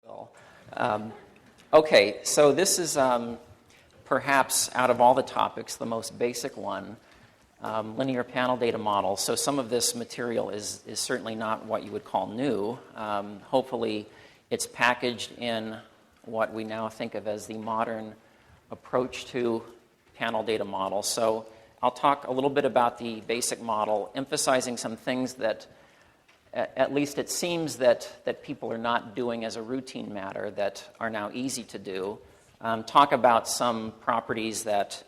Well, okay, so this is perhaps out of all the topics the most basic one, linear panel data model. So some of this material is certainly not what you would call new. Hopefully it's packaged in what we now think of as the modern approach to panel data model. So I'll talk a little bit about the basic model, emphasizing some things that at least it seems that people are not doing as a routine matter that are now easy to do. Talk about some properties that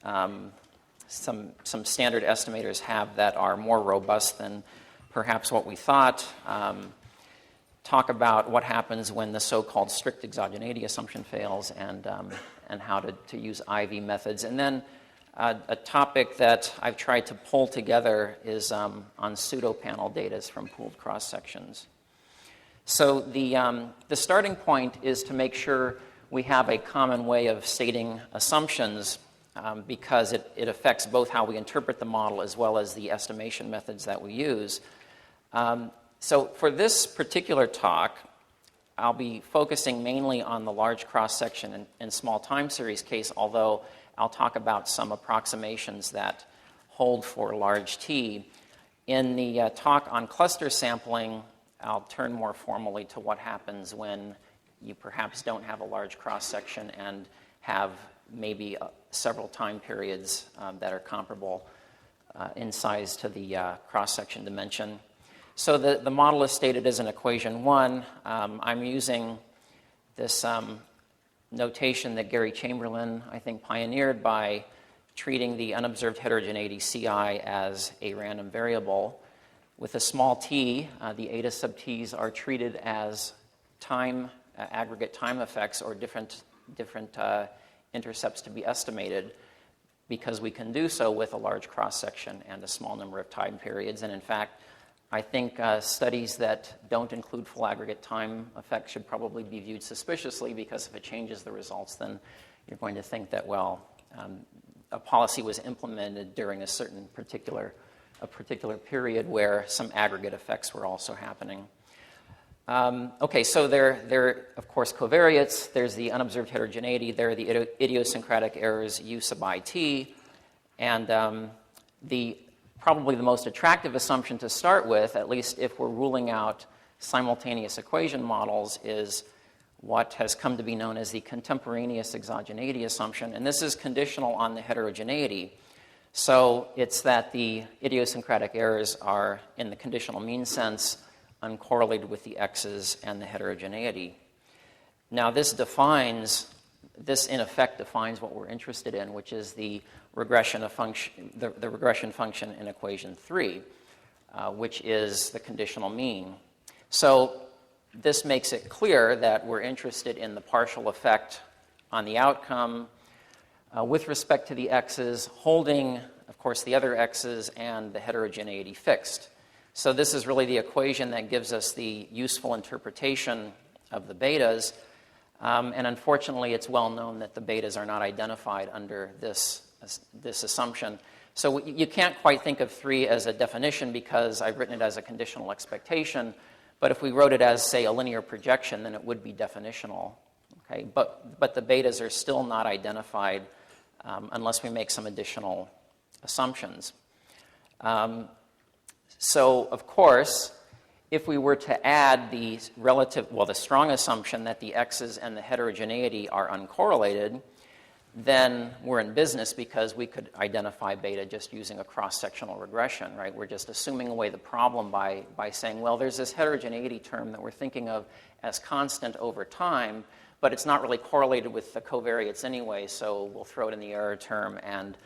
some standard estimators have that are more robust than perhaps what we thought. Talk about what happens when the so-called strict exogeneity assumption fails and how to use IV methods. And then a topic that I've tried to pull together is on pseudo-panel data from pooled cross-sections. So the starting point is to make sure we have a common way of stating assumptions because it affects both how we interpret the model as well as the estimation methods that we use. So for this particular talk, I'll be focusing mainly on the large cross-section and small time series case, although I'll talk about some approximations that hold for large T. In the talk on cluster sampling, I'll turn more formally to what happens when you perhaps don't have a large cross-section and have maybe several time periods that are comparable in size to the cross-section dimension. So the model is stated as an equation 1. I'm using this notation that Gary Chamberlain, I think, pioneered by treating the unobserved heterogeneity Ci as a random variable. With a small t, the eta sub t's are treated as time aggregate time effects or different intercepts to be estimated because we can do so with a large cross-section and a small number of time periods. And in fact, I think studies that don't include full aggregate time effects should probably be viewed suspiciously because if it changes the results, then you're going to think that, well, a policy was implemented during a particular period where some aggregate effects were also happening. Okay, so there of course, covariates. There's the unobserved heterogeneity. There are the idiosyncratic errors U sub IT. And probably the most attractive assumption to start with, at least if we're ruling out simultaneous equation models, is what has come to be known as the contemporaneous exogeneity assumption. And this is conditional on the heterogeneity. So it's that the idiosyncratic errors are, in the conditional mean sense, uncorrelated with the x's and the heterogeneity. Now this in effect defines what we're interested in, which is the regression function in equation 3, which is the conditional mean. So this makes it clear that we're interested in the partial effect on the outcome with respect to the x's, holding, of course, the other x's and the heterogeneity fixed. So this is really the equation that gives us the useful interpretation of the betas. And unfortunately, it's well known that the betas are not identified under this assumption. So you can't quite think of 3 as a definition because I've written it as a conditional expectation. But if we wrote it as, say, a linear projection, then it would be definitional. Okay? But the betas are still not identified unless we make some additional assumptions. So, of course, if we were to add the strong assumption that the x's and the heterogeneity are uncorrelated, then we're in business because we could identify beta just using a cross-sectional regression, right? We're just assuming away the problem by saying, well, there's this heterogeneity term that we're thinking of as constant over time, but it's not really correlated with the covariates anyway, so we'll throw it in the error term, and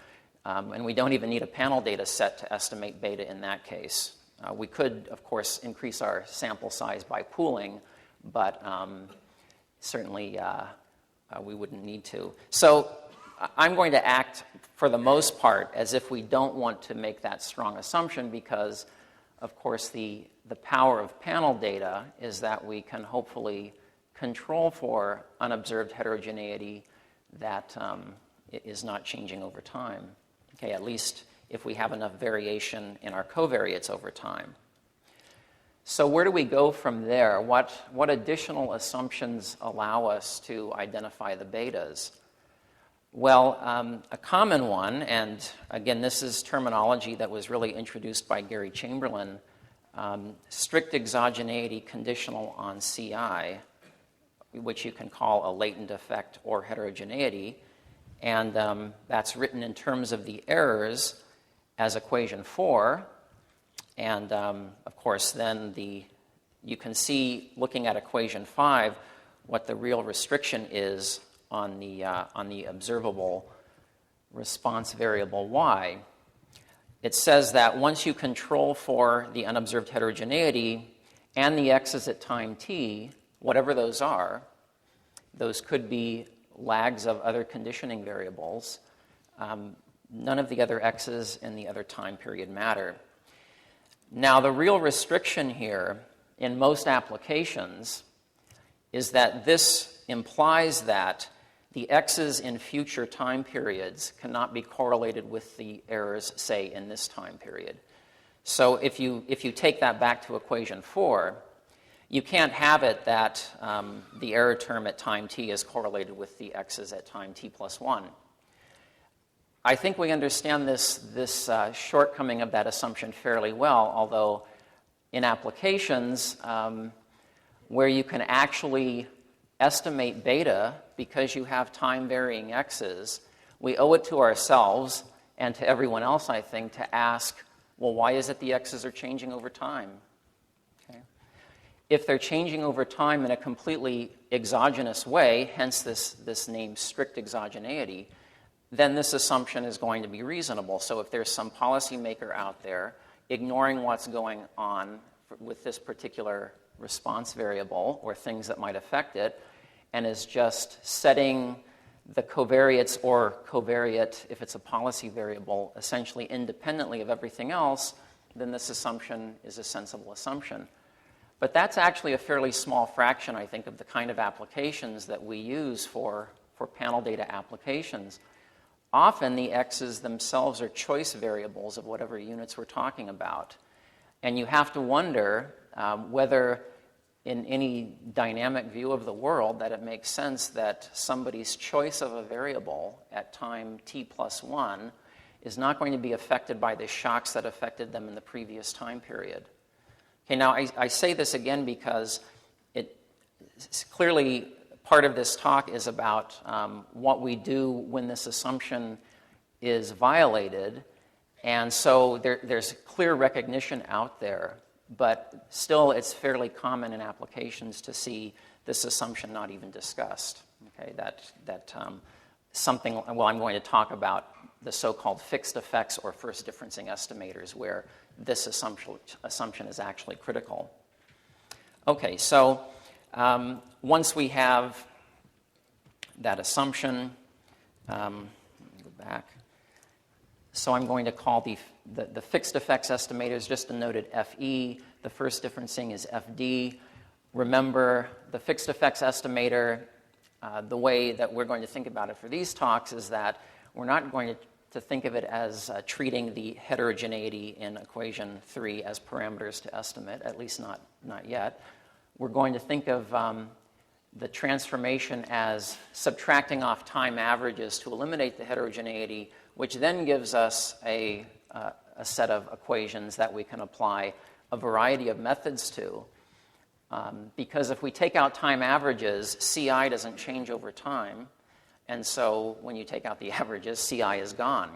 we don't even need a panel data set to estimate beta in that case. We could, of course, increase our sample size by pooling, but certainly we wouldn't need to. So I'm going to act, for the most part, as if we don't want to make that strong assumption because, of course, the power of panel data is that we can hopefully control for unobserved heterogeneity that is not changing over time. Okay, at least if we have enough variation in our covariates over time. So where do we go from there? What additional assumptions allow us to identify the betas? Well, a common one, and again, this is terminology that was really introduced by Gary Chamberlain, strict exogeneity conditional on CI, which you can call a latent effect or heterogeneity. And that's written in terms of the errors as equation 4. And of course, then you can see, looking at equation 5, what the real restriction is on the observable response variable y. It says that once you control for the unobserved heterogeneity and the x's at time t, whatever those are, those could be lags of other conditioning variables. None of the other x's in the other time period matter. Now, the real restriction here in most applications is that this implies that the x's in future time periods cannot be correlated with the errors, say, in this time period. So if you take that back to equation 4, you can't have it that the error term at time t is correlated with the x's at time t plus 1. I think we understand this shortcoming of that assumption fairly well, although in applications where you can actually estimate beta because you have time-varying x's, we owe it to ourselves and to everyone else, I think, to ask, well, why is it the x's are changing over time? Okay. If they're changing over time in a completely exogenous way, hence this name strict exogeneity, then this assumption is going to be reasonable. So if there's some policymaker out there ignoring what's going on with this particular response variable or things that might affect it, and is just setting the covariates or covariate, if it's a policy variable, essentially independently of everything else, then this assumption is a sensible assumption. But that's actually a fairly small fraction, I think, of the kind of applications that we use for panel data applications. Often the x's themselves are choice variables of whatever units we're talking about. And you have to wonder whether in any dynamic view of the world that it makes sense that somebody's choice of a variable at time t plus 1 is not going to be affected by the shocks that affected them in the previous time period. Okay, now I say this again because it's clearly part of this talk is about what we do when this assumption is violated. And so there's clear recognition out there, but still it's fairly common in applications to see this assumption not even discussed. Okay, that something, well, I'm going to talk about the so-called fixed effects or first differencing estimators where this assumption is actually critical. Okay, so once we have that assumption, go back. So I'm going to call the fixed effects estimators just denoted FE. The first differencing is FD. Remember, the fixed effects estimator, the way that we're going to think about it for these talks is that we're not going to think of it as treating the heterogeneity in equation 3 as parameters to estimate, at least not yet. We're going to think of the transformation as subtracting off time averages to eliminate the heterogeneity, which then gives us a set of equations that we can apply a variety of methods to. Because if we take out time averages, CI doesn't change over time. And so when you take out the averages, CI is gone.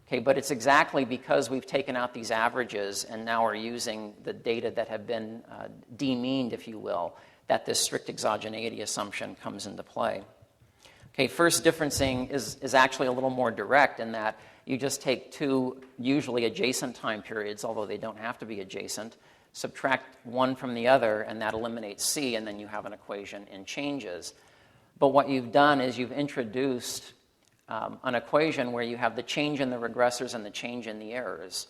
Okay, but it's exactly because we've taken out these averages and now are using the data that have been demeaned, if you will, that this strict exogeneity assumption comes into play. Okay, first differencing is actually a little more direct in that you just take two usually adjacent time periods, although they don't have to be adjacent, subtract one from the other, and that eliminates C, and then you have an equation in changes. But what you've done is you've introduced an equation where you have the change in the regressors and the change in the errors.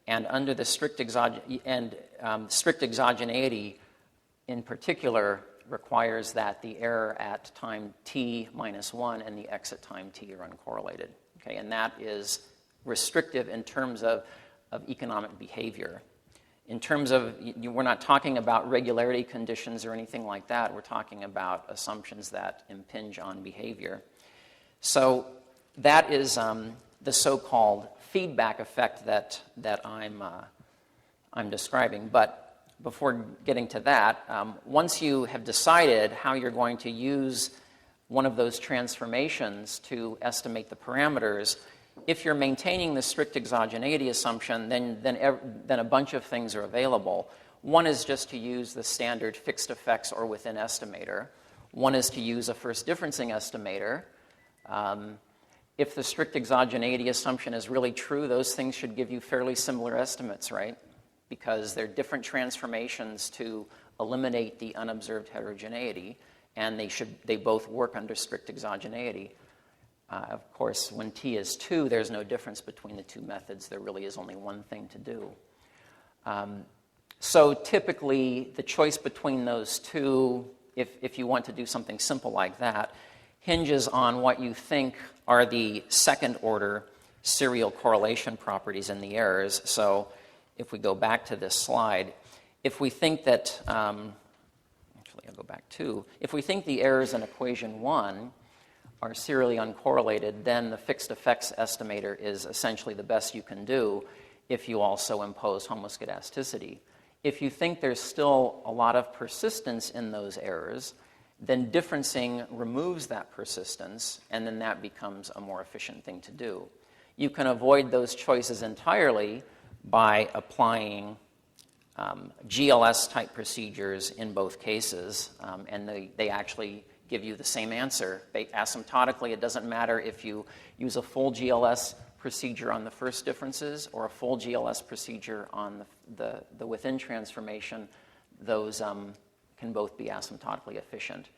And under the strict exogeneity in particular requires that the error at time t minus 1 and the x at time t are uncorrelated. Okay, and that is restrictive in terms of economic behavior. In terms of, we're not talking about regularity conditions or anything like that. We're talking about assumptions that impinge on behavior. So that is the so-called feedback effect that I'm describing. But before getting to that, once you have decided how you're going to use one of those transformations to estimate the parameters, if you're maintaining the strict exogeneity assumption, then a bunch of things are available. One is just to use the standard fixed effects or within estimator. One is to use a first differencing estimator. If the strict exogeneity assumption is really true, those things should give you fairly similar estimates, right? Because they're different transformations to eliminate the unobserved heterogeneity, and they both work under strict exogeneity. Of course, when t is 2, there's no difference between the two methods. There really is only one thing to do. So typically, the choice between those two, if you want to do something simple like that, hinges on what you think are the second-order serial correlation properties in the errors. So if we go back to this slide, if we think that, actually I'll go back to, if we think the errors in equation 1 are serially uncorrelated, then the fixed effects estimator is essentially the best you can do if you also impose homoscedasticity. If you think there's still a lot of persistence in those errors, then differencing removes that persistence, and then that becomes a more efficient thing to do. You can avoid those choices entirely by applying GLS-type procedures in both cases, and they actually give you the same answer. Asymptotically, it doesn't matter if you use a full GLS procedure on the first differences or a full GLS procedure on the within transformation. Those can both be asymptotically efficient.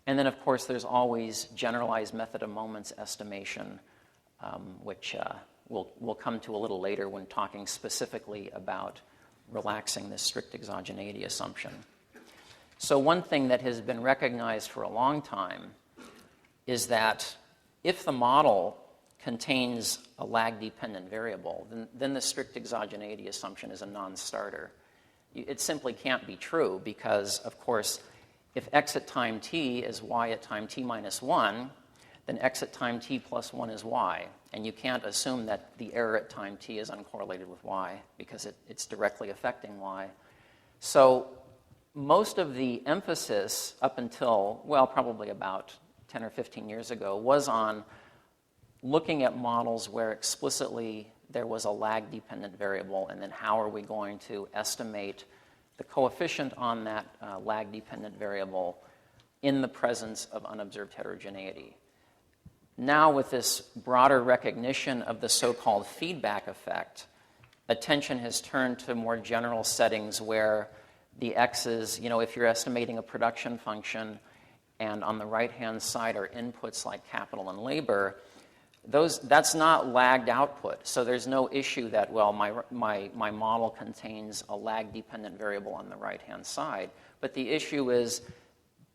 And then, of course, there's always generalized method of moments estimation, which we'll come to a little later when talking specifically about relaxing this strict exogeneity assumption. So one thing that has been recognized for a long time is that if the model contains a lag-dependent variable, then the strict exogeneity assumption is a non-starter. It simply can't be true because, of course, if x at time t is y at time t minus 1, then x at time t plus 1 is y. And you can't assume that the error at time t is uncorrelated with y because it's directly affecting y. So most of the emphasis up until, well, probably about 10 or 15 years ago was on looking at models where explicitly there was a lag-dependent variable, and then how are we going to estimate the coefficient on that lag-dependent variable in the presence of unobserved heterogeneity. Now, with this broader recognition of the so-called feedback effect, attention has turned to more general settings where the x's, if you're estimating a production function and on the right-hand side are inputs like capital and labor, that's not lagged output. So there's no issue that, well, my model contains a lag-dependent variable on the right-hand side. But the issue is,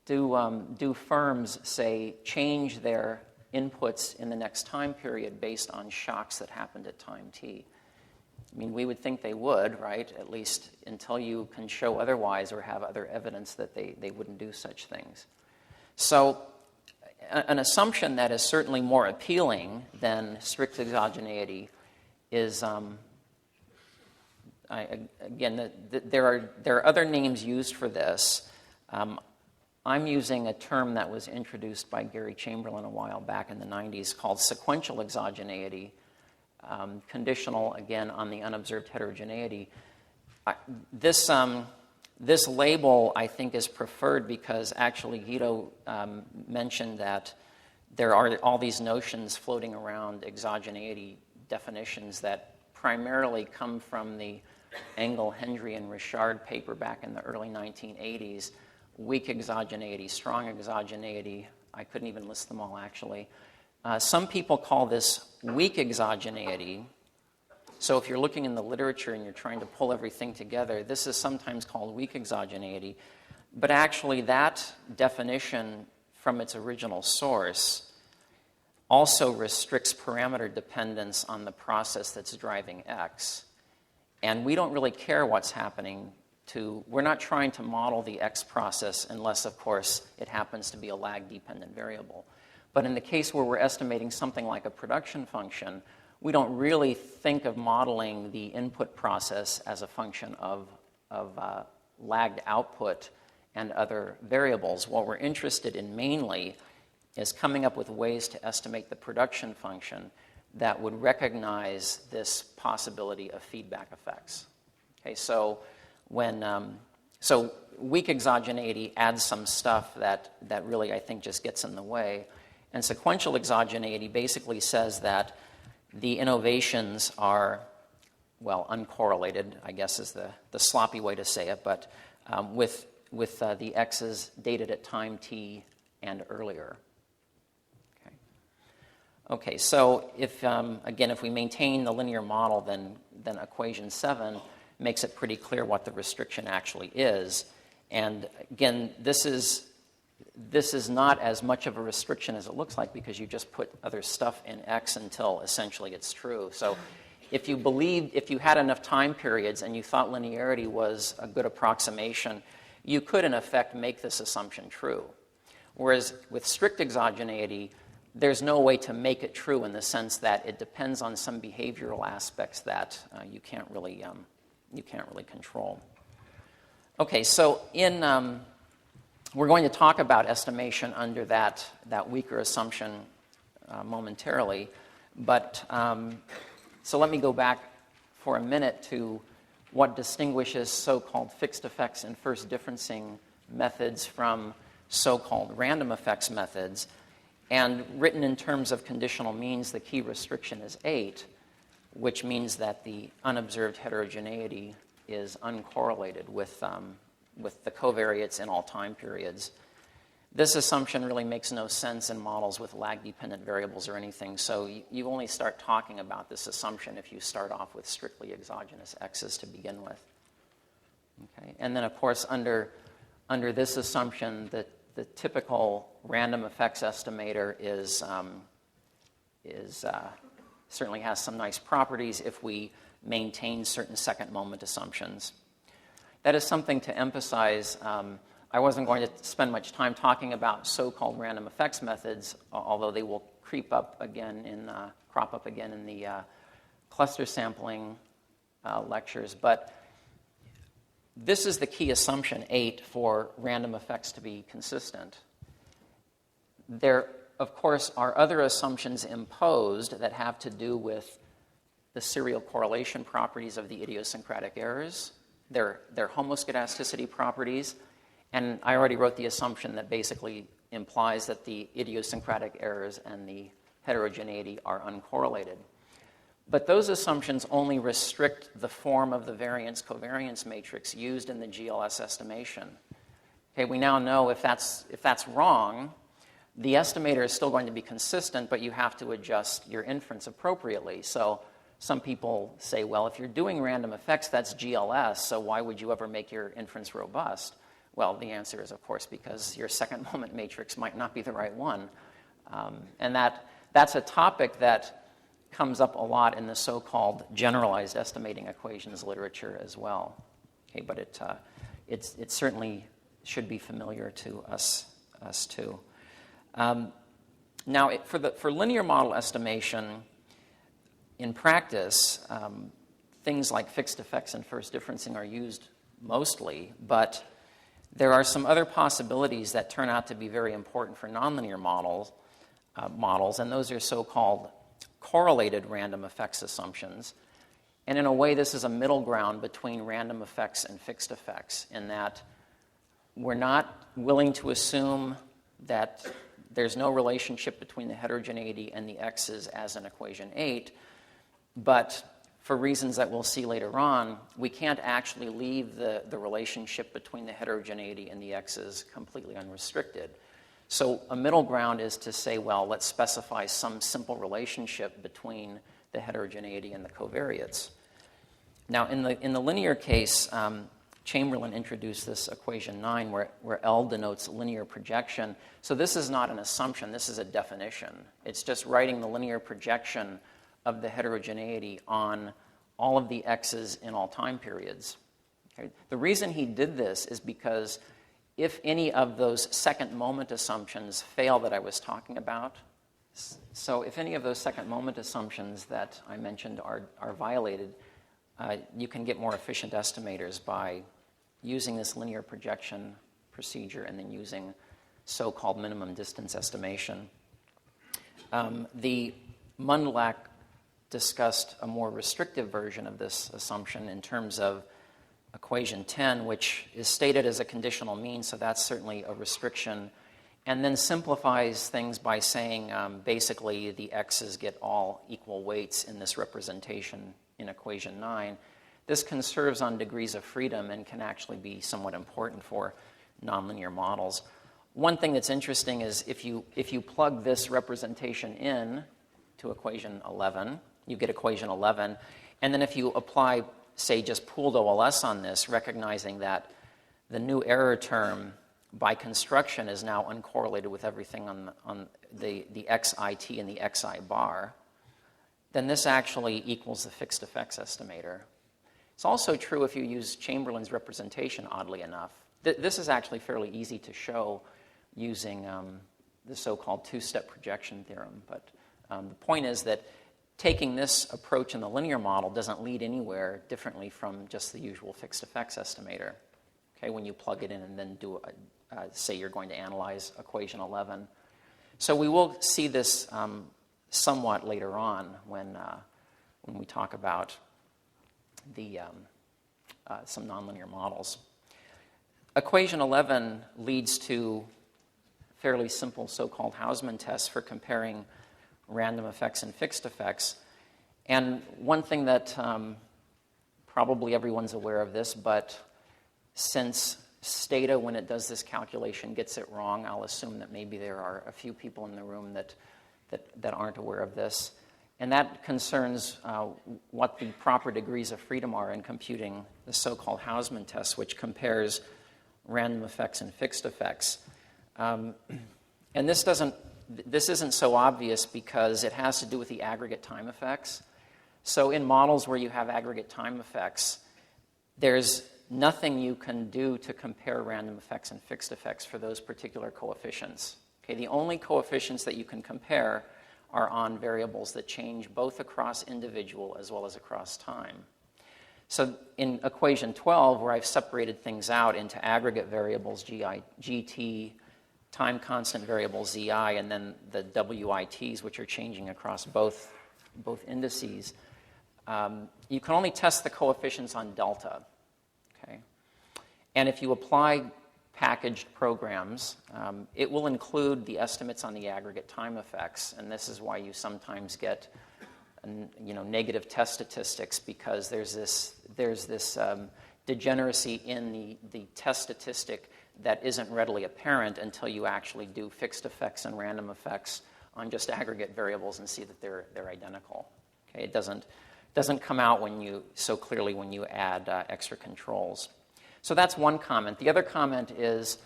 do firms, say, change their inputs in the next time period based on shocks that happened at time t? I mean, we would think they would, right? At least until you can show otherwise or have other evidence that they wouldn't do such things. So an assumption that is certainly more appealing than strict exogeneity is, there are other names used for this. I'm using a term that was introduced by Gary Chamberlain a while back in the 90s called sequential exogeneity, conditional, again, on the unobserved heterogeneity. This label, I think, is preferred because actually Guido mentioned that there are all these notions floating around exogeneity definitions that primarily come from the Engel, Hendry, and Richard paper back in the early 1980s. Weak exogeneity, strong exogeneity. I couldn't even list them all, actually. Some people call this weak exogeneity. So if you're looking in the literature and you're trying to pull everything together, this is sometimes called weak exogeneity. But actually, that definition from its original source also restricts parameter dependence on the process that's driving x. And we don't really care what's happening we're not trying to model the X process unless, of course, it happens to be a lag-dependent variable. But in the case where we're estimating something like a production function, we don't really think of modeling the input process as a function of lagged output and other variables. What we're interested in mainly is coming up with ways to estimate the production function that would recognize this possibility of feedback effects. Okay, so so weak exogeneity adds some stuff that really, I think, just gets in the way. And sequential exogeneity basically says that the innovations are, well, uncorrelated, I guess is the sloppy way to say it, but with the x's dated at time t and earlier. Okay, so if we maintain the linear model, then equation 7 makes it pretty clear what the restriction actually is. And again, this is not as much of a restriction as it looks like because you just put other stuff in X until essentially it's true. So if you had enough time periods and you thought linearity was a good approximation, you could in effect make this assumption true. Whereas with strict exogeneity, there's no way to make it true in the sense that it depends on some behavioral aspects that you can't really control. Okay, so we're going to talk about estimation under that weaker assumption momentarily, but so let me go back for a minute to what distinguishes so-called fixed effects and first differencing methods from so-called random effects methods. And written in terms of conditional means, the key restriction is 8, which means that the unobserved heterogeneity is uncorrelated with the covariates in all time periods. This assumption really makes no sense in models with lag-dependent variables or anything, so you only start talking about this assumption if you start off with strictly exogenous x's to begin with. Okay? And then, of course, under this assumption, the typical random effects estimator certainly has some nice properties if we maintain certain second moment assumptions. That is something to emphasize. I wasn't going to spend much time talking about so-called random effects methods, although they will crop up again in the cluster sampling lectures. But this is the key assumption, 8, for random effects to be consistent. There, of course, are other assumptions imposed that have to do with the serial correlation properties of the idiosyncratic errors, their homoscedasticity properties, and I already wrote the assumption that basically implies that the idiosyncratic errors and the heterogeneity are uncorrelated. But those assumptions only restrict the form of the variance-covariance matrix used in the GLS estimation. Okay, we now know if that's wrong, the estimator is still going to be consistent, but you have to adjust your inference appropriately. So some people say, well, if you're doing random effects, that's GLS, so why would you ever make your inference robust? Well, the answer is, of course, because your second moment matrix might not be the right one. And that's a topic that comes up a lot in the so-called generalized estimating equations literature as well. Okay, but it certainly should be familiar to us too. Now, for linear model estimation, in practice, things like fixed effects and first differencing are used mostly, but there are some other possibilities that turn out to be very important for nonlinear models, and those are so-called correlated random effects assumptions. And in a way, this is a middle ground between random effects and fixed effects, in that we're not willing to assume that there's no relationship between the heterogeneity and the x's as in equation 8, but for reasons that we'll see later on, we can't actually leave the relationship between the heterogeneity and the x's completely unrestricted. So a middle ground is to say, well, let's specify some simple relationship between the heterogeneity and the covariates. Now, in the linear case, Chamberlain introduced this equation 9 where L denotes linear projection. So this is not an assumption, this is a definition. It's just writing the linear projection of the heterogeneity on all of the x's in all time periods. Okay? The reason he did this is because if any of those second moment assumptions fail that I was talking about, so if any of those second moment assumptions that I mentioned are violated, you can get more efficient estimators by using this linear projection procedure and then using so-called minimum distance estimation. The Mundlach discussed a more restrictive version of this assumption in terms of equation 10, which is stated as a conditional mean, so that's certainly a restriction, and then simplifies things by saying basically the x's get all equal weights in this representation in equation 9. This conserves on degrees of freedom and can actually be somewhat important for nonlinear models. One thing that's interesting is if you plug this representation in to equation 11, you get equation 11, and then if you apply, say, just pooled OLS on this, recognizing that the new error term by construction is now uncorrelated with everything on the xit and the xi bar, then this actually equals the fixed effects estimator. It's also true if you use Chamberlain's representation, oddly enough. This is actually fairly easy to show using the so-called two-step projection theorem. But the point is that taking this approach in the linear model doesn't lead anywhere differently from just the usual fixed effects estimator. Okay, when you plug it in and then do, say you're going to analyze equation 11. So we will see this somewhat later on when we talk about the some nonlinear models. Equation 11 leads to fairly simple so-called Hausman tests for comparing random effects and fixed effects. And one thing that probably everyone's aware of this, but since Stata, when it does this calculation, gets it wrong, I'll assume that maybe there are a few people in the room that aren't aware of this. And that concerns what the proper degrees of freedom are in computing the so-called Hausman test, which compares random effects and fixed effects. And this isn't so obvious because it has to do with the aggregate time effects. So in models where you have aggregate time effects, there's nothing you can do to compare random effects and fixed effects for those particular coefficients. Okay, the only coefficients that you can compare are on variables that change both across individual as well as across time. So in equation 12, where I've separated things out into aggregate variables, GT, time constant variable Zi, and then the WITs, which are changing across both indices, you can only test the coefficients on delta. Okay? And if you apply packaged programs, it will include the estimates on the aggregate time effects, and this is why you sometimes get negative test statistics, because there's this degeneracy in the test statistic that isn't readily apparent until you actually do fixed effects and random effects on just aggregate variables and see that they're identical. Okay, it doesn't come out so clearly when you add extra controls. So that's one comment. The other comment is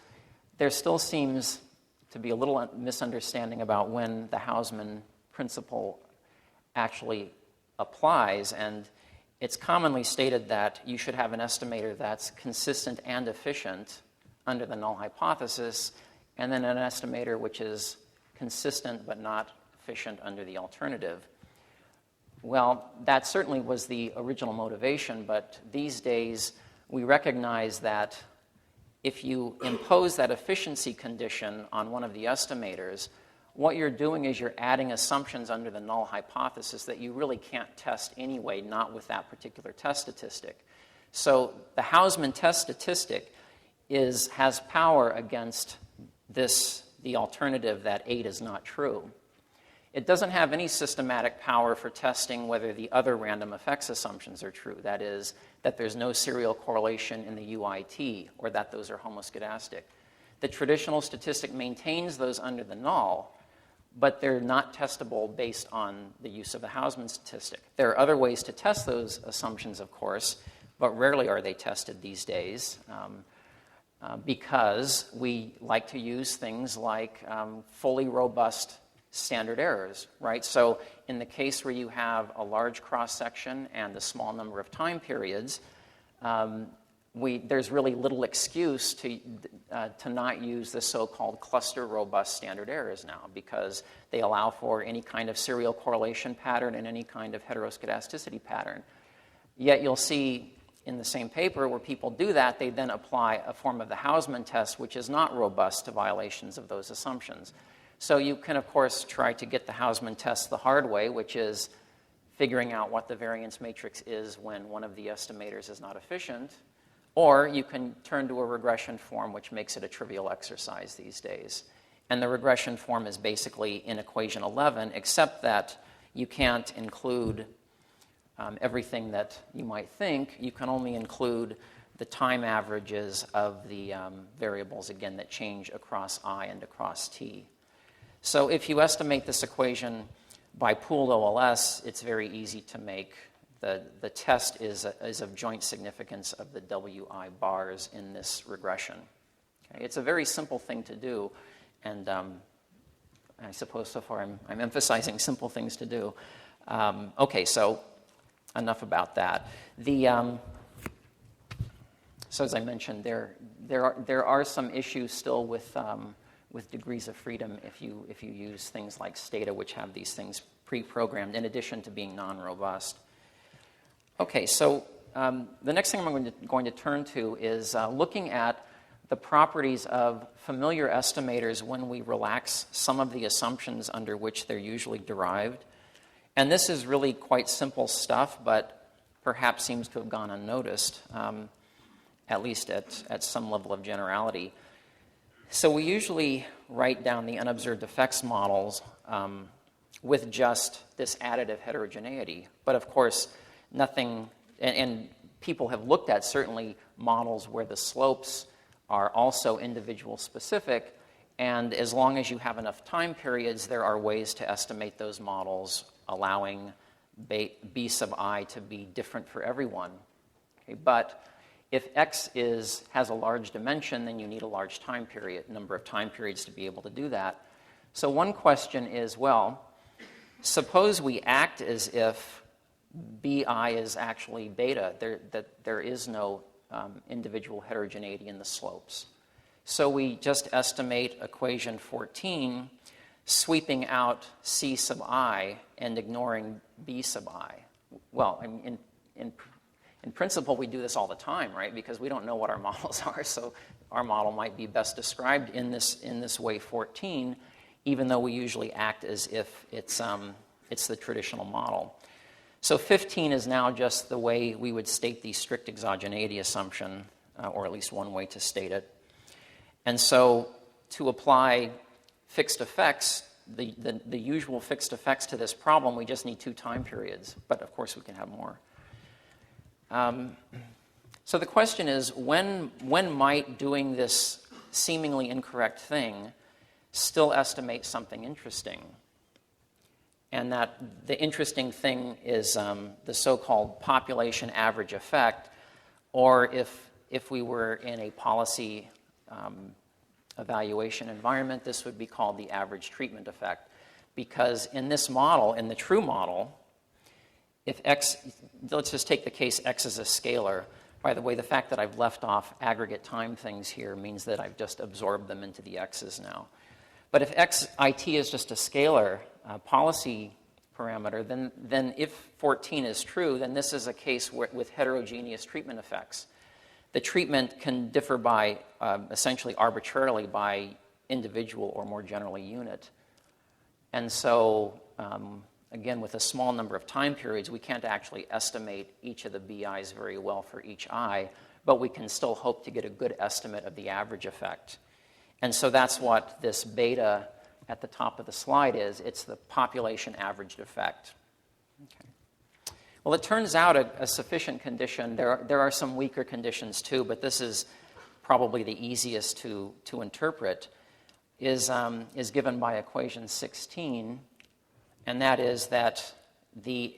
there still seems to be a little misunderstanding about when the Hausman principle actually applies, and it's commonly stated that you should have an estimator that's consistent and efficient under the null hypothesis, and then an estimator which is consistent but not efficient under the alternative. Well, that certainly was the original motivation, but these days we recognize that if you impose that efficiency condition on one of the estimators, what you're doing is you're adding assumptions under the null hypothesis that you really can't test anyway, not with that particular test statistic. So the Hausman test statistic has power against the alternative that 8 is not true. It doesn't have any systematic power for testing whether the other random effects assumptions are true. That is, that there's no serial correlation in the UIT, or that those are homoscedastic. The traditional statistic maintains those under the null, but they're not testable based on the use of the Hausman statistic. There are other ways to test those assumptions, of course, but rarely are they tested these days because we like to use things like fully robust standard errors, right? So in the case where you have a large cross-section and a small number of time periods, there's really little excuse to not use the so-called cluster robust standard errors now, because they allow for any kind of serial correlation pattern and any kind of heteroscedasticity pattern. Yet you'll see in the same paper where people do that, they then apply a form of the Hausman test which is not robust to violations of those assumptions. So you can, of course, try to get the Hausman test the hard way, which is figuring out what the variance matrix is when one of the estimators is not efficient. Or you can turn to a regression form, which makes it a trivial exercise these days. And the regression form is basically in equation 11, except that you can't include everything that you might think. You can only include the time averages of the variables, again, that change across I and across T. So if you estimate this equation by pooled OLS, it's very easy to make. The test is of joint significance of the WI bars in this regression. Okay? It's a very simple thing to do, and I suppose so far I'm emphasizing simple things to do. Okay, so enough about that. So as I mentioned, there are some issues still with degrees of freedom if you use things like Stata, which have these things pre-programmed in addition to being non-robust. Okay, so the next thing I'm going to turn to is looking at the properties of familiar estimators when we relax some of the assumptions under which they're usually derived. And this is really quite simple stuff, but perhaps seems to have gone unnoticed, at least at some level of generality. So we usually write down the unobserved effects models with just this additive heterogeneity. But of course, nothing, and people have looked at certainly models where the slopes are also individual specific, and as long as you have enough time periods, there are ways to estimate those models, allowing B sub I to be different for everyone. Okay, but if X has a large dimension, then you need a large number of time periods to be able to do that. So one question is, well, suppose we act as if BI is actually beta, that there is no individual heterogeneity in the slopes. So we just estimate equation 14, sweeping out C sub I and ignoring B sub I. Well, I mean, in principle, we do this all the time, right? Because we don't know what our models are, so our model might be best described in this way 14, even though we usually act as if it's the traditional model. So 15 is now just the way we would state the strict exogeneity assumption, or at least one way to state it. And so to apply fixed effects, the usual fixed effects to this problem, we just need 2 time periods, but of course we can have more. So the question is, when might doing this seemingly incorrect thing still estimate something interesting? And that the interesting thing is the so-called population average effect, or if we were in a policy evaluation environment, this would be called the average treatment effect. Because in this model, in the true model, if X, let's just take the case X as a scalar. By the way, the fact that I've left off aggregate time things here means that I've just absorbed them into the X's now. But if xit is just a scalar policy parameter, then if 14 is true, then this is a case with heterogeneous treatment effects. The treatment can differ by essentially arbitrarily by individual or more generally unit. And so, again, with a small number of time periods, we can't actually estimate each of the BIs very well for each I, but we can still hope to get a good estimate of the average effect. And so that's what this beta at the top of the slide is. It's the population averaged effect. Okay. Well, it turns out a sufficient condition. There are some weaker conditions too, but this is probably the easiest to interpret, is given by equation 16, and that is that the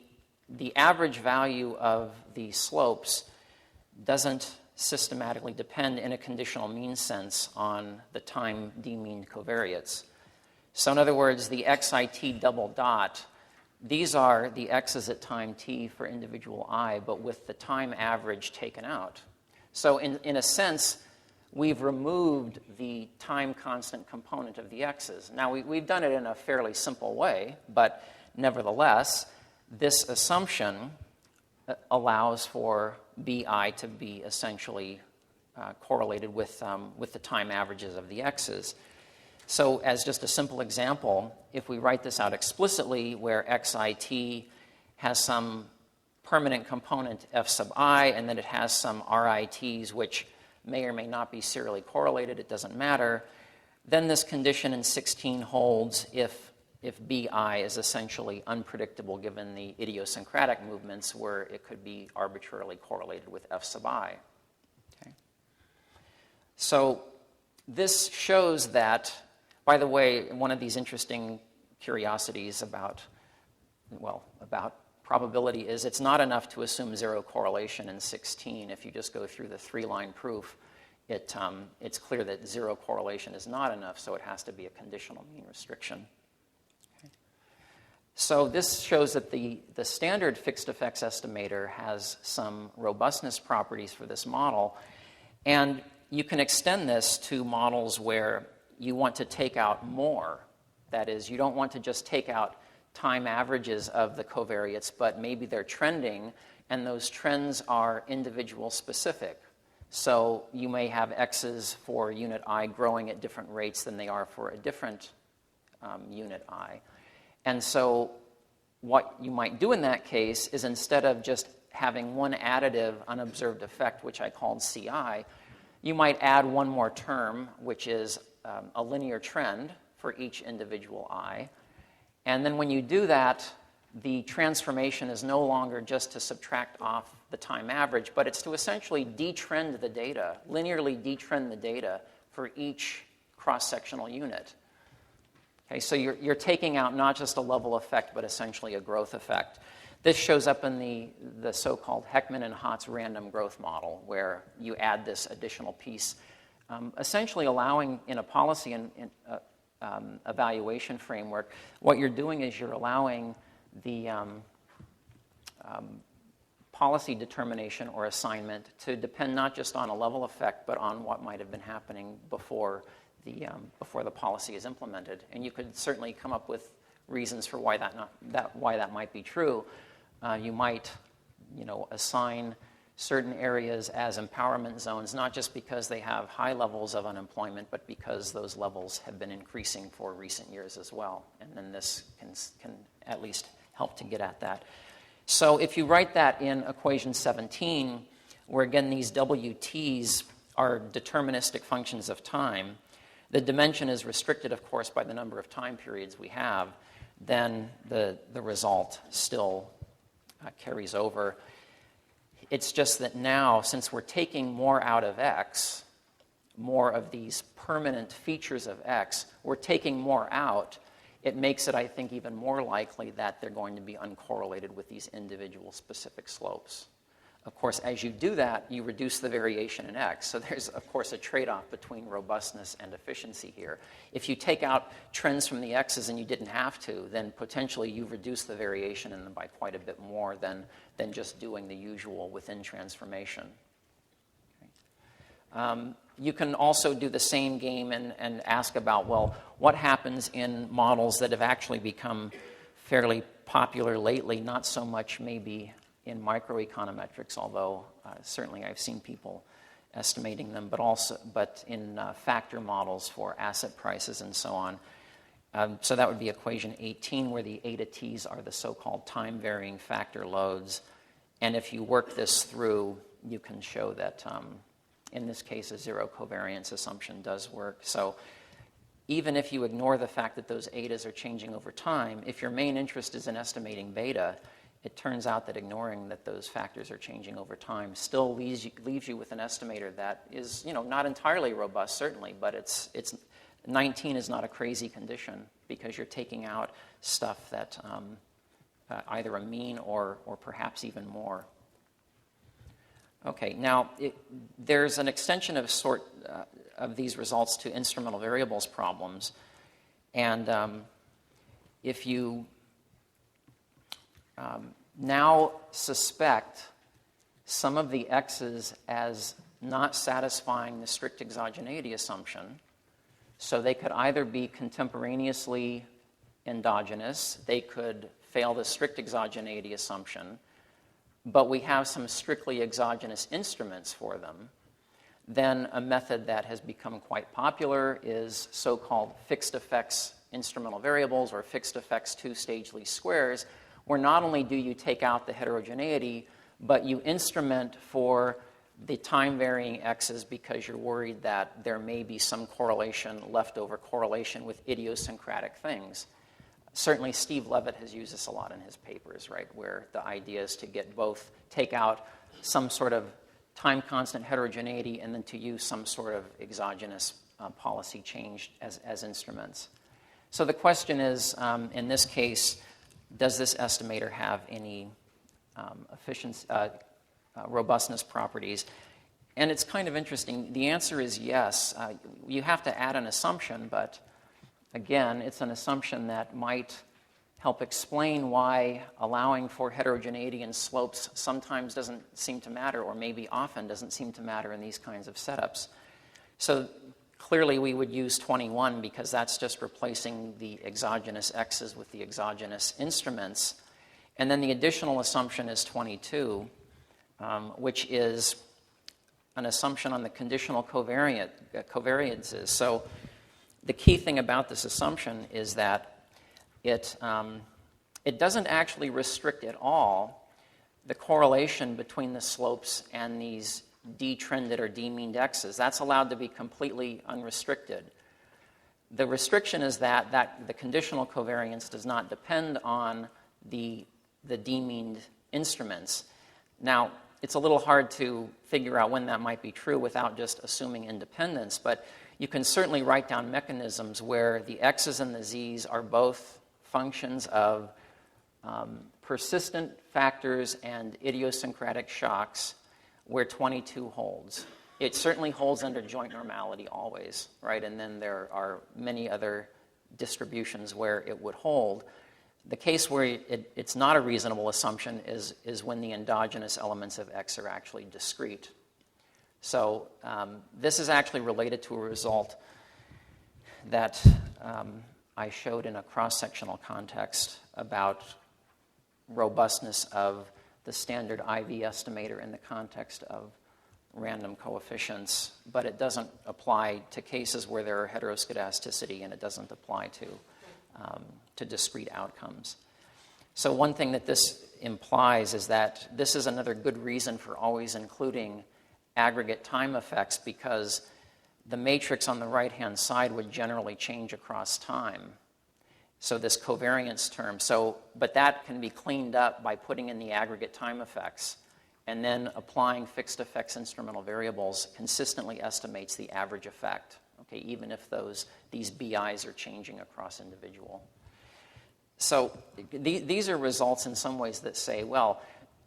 average value of the slopes doesn't systematically depend in a conditional mean sense on the time d-mean covariates. So in other words, the xit double dot, these are the x's at time t for individual I, but with the time average taken out. So in a sense, we've removed the time constant component of the x's. Now, we've done it in a fairly simple way, but nevertheless, this assumption allows for bi to be essentially correlated with the time averages of the x's. So as just a simple example, if we write this out explicitly where xit has some permanent component f sub I, and then it has some rits which may or may not be serially correlated, it doesn't matter, then this condition in 16 holds if bi is essentially unpredictable given the idiosyncratic movements where it could be arbitrarily correlated with f sub I. Okay. So this shows that, by the way, one of these interesting curiosities about probability is it's not enough to assume zero correlation in 16. If you just go through the three-line proof, it's clear that zero correlation is not enough, so it has to be a conditional mean restriction. Okay. So this shows that the standard fixed effects estimator has some robustness properties for this model, and you can extend this to models where you want to take out more. That is, you don't want to just take out time averages of the covariates, but maybe they're trending, and those trends are individual specific. So you may have x's for unit I growing at different rates than they are for a different unit I. And so what you might do in that case is, instead of just having one additive unobserved effect, which I called CI, you might add one more term, which is a linear trend for each individual I. And then when you do that, the transformation is no longer just to subtract off the time average, but it's to essentially detrend the data, linearly detrend the data for each cross-sectional unit. Okay, so you're taking out not just a level effect, but essentially a growth effect. This shows up in the so-called Heckman and Hotz random growth model, where you add this additional piece, essentially allowing, in a policy and evaluation framework, what you're doing is you're allowing the policy determination or assignment to depend not just on a level effect, but on what might have been happening before the policy is implemented. And you could certainly come up with reasons for why that might be true. You might, assign certain areas as empowerment zones, not just because they have high levels of unemployment, but because those levels have been increasing for recent years as well. And then this can at least help to get at that. So if you write that in equation 17, where again these WTs are deterministic functions of time, the dimension is restricted, of course, by the number of time periods we have, then the result still carries over. It's just that now, since we're taking more out of X, more of these permanent features of X, we're taking more out, it makes it, I think, even more likely that they're going to be uncorrelated with these individual specific slopes. Of course, as you do that, you reduce the variation in X. So there's, of course, a trade-off between robustness and efficiency here. If you take out trends from the X's and you didn't have to, then potentially you've reduced the variation in them by quite a bit more than just doing the usual within transformation. Okay. You can also do the same game and ask about, well, what happens in models that have actually become fairly popular lately, not so much maybe in microeconometrics, although certainly I've seen people estimating them, but in factor models for asset prices and so on. So that would be equation 18, where the eta t's are the so-called time-varying factor loads. And if you work this through, you can show that in this case a zero covariance assumption does work. So even if you ignore the fact that those etas are changing over time, if your main interest is in estimating beta, it turns out that ignoring that those factors are changing over time still leaves you with an estimator that is, not entirely robust, certainly, but it's 19 is not a crazy condition because you're taking out stuff that either a mean or perhaps even more. Okay, now there's an extension of these results to instrumental variables problems. And if you now suspect some of the x's as not satisfying the strict exogeneity assumption, so they could either be contemporaneously endogenous, they could fail the strict exogeneity assumption, but we have some strictly exogenous instruments for them, then a method that has become quite popular is so-called fixed effects instrumental variables, or fixed effects two-stage least squares, where not only do you take out the heterogeneity, but you instrument for the time-varying x's because you're worried that there may be some correlation, leftover correlation with idiosyncratic things. Certainly, Steve Levitt has used this a lot in his papers, right, where the idea is to get both, take out some sort of time constant heterogeneity and then to use some sort of exogenous policy change as instruments. So the question is, in this case, does this estimator have any robustness properties? And it's kind of interesting. The answer is yes. You have to add an assumption, but again, it's an assumption that might help explain why allowing for heterogeneity in slopes sometimes doesn't seem to matter, or maybe often doesn't seem to matter in these kinds of setups. So clearly we would use 21 because that's just replacing the exogenous x's with the exogenous instruments. And then the additional assumption is 22, which is an assumption on the conditional covariances. So the key thing about this assumption is that it doesn't actually restrict at all the correlation between the slopes and these d-trended or d-meaned x's. That's allowed to be completely unrestricted. The restriction is that the conditional covariance does not depend on the d-meaned instruments. Now, it's a little hard to figure out when that might be true without just assuming independence, but you can certainly write down mechanisms where the x's and the z's are both functions of persistent factors and idiosyncratic shocks where 22 holds. It certainly holds under joint normality always, right? And then there are many other distributions where it would hold. The case where it's not a reasonable assumption is when the endogenous elements of X are actually discrete. So this is actually related to a result that I showed in a cross-sectional context about robustness of the standard IV estimator in the context of random coefficients, but it doesn't apply to cases where there are heteroscedasticity, and it doesn't apply to discrete outcomes. So one thing that this implies is that this is another good reason for always including aggregate time effects, because the matrix on the right-hand side would generally change across time. So this covariance term, but that can be cleaned up by putting in the aggregate time effects, and then applying fixed effects instrumental variables consistently estimates the average effect, okay, even if these BIs are changing across individual. So these are results in some ways that say, well,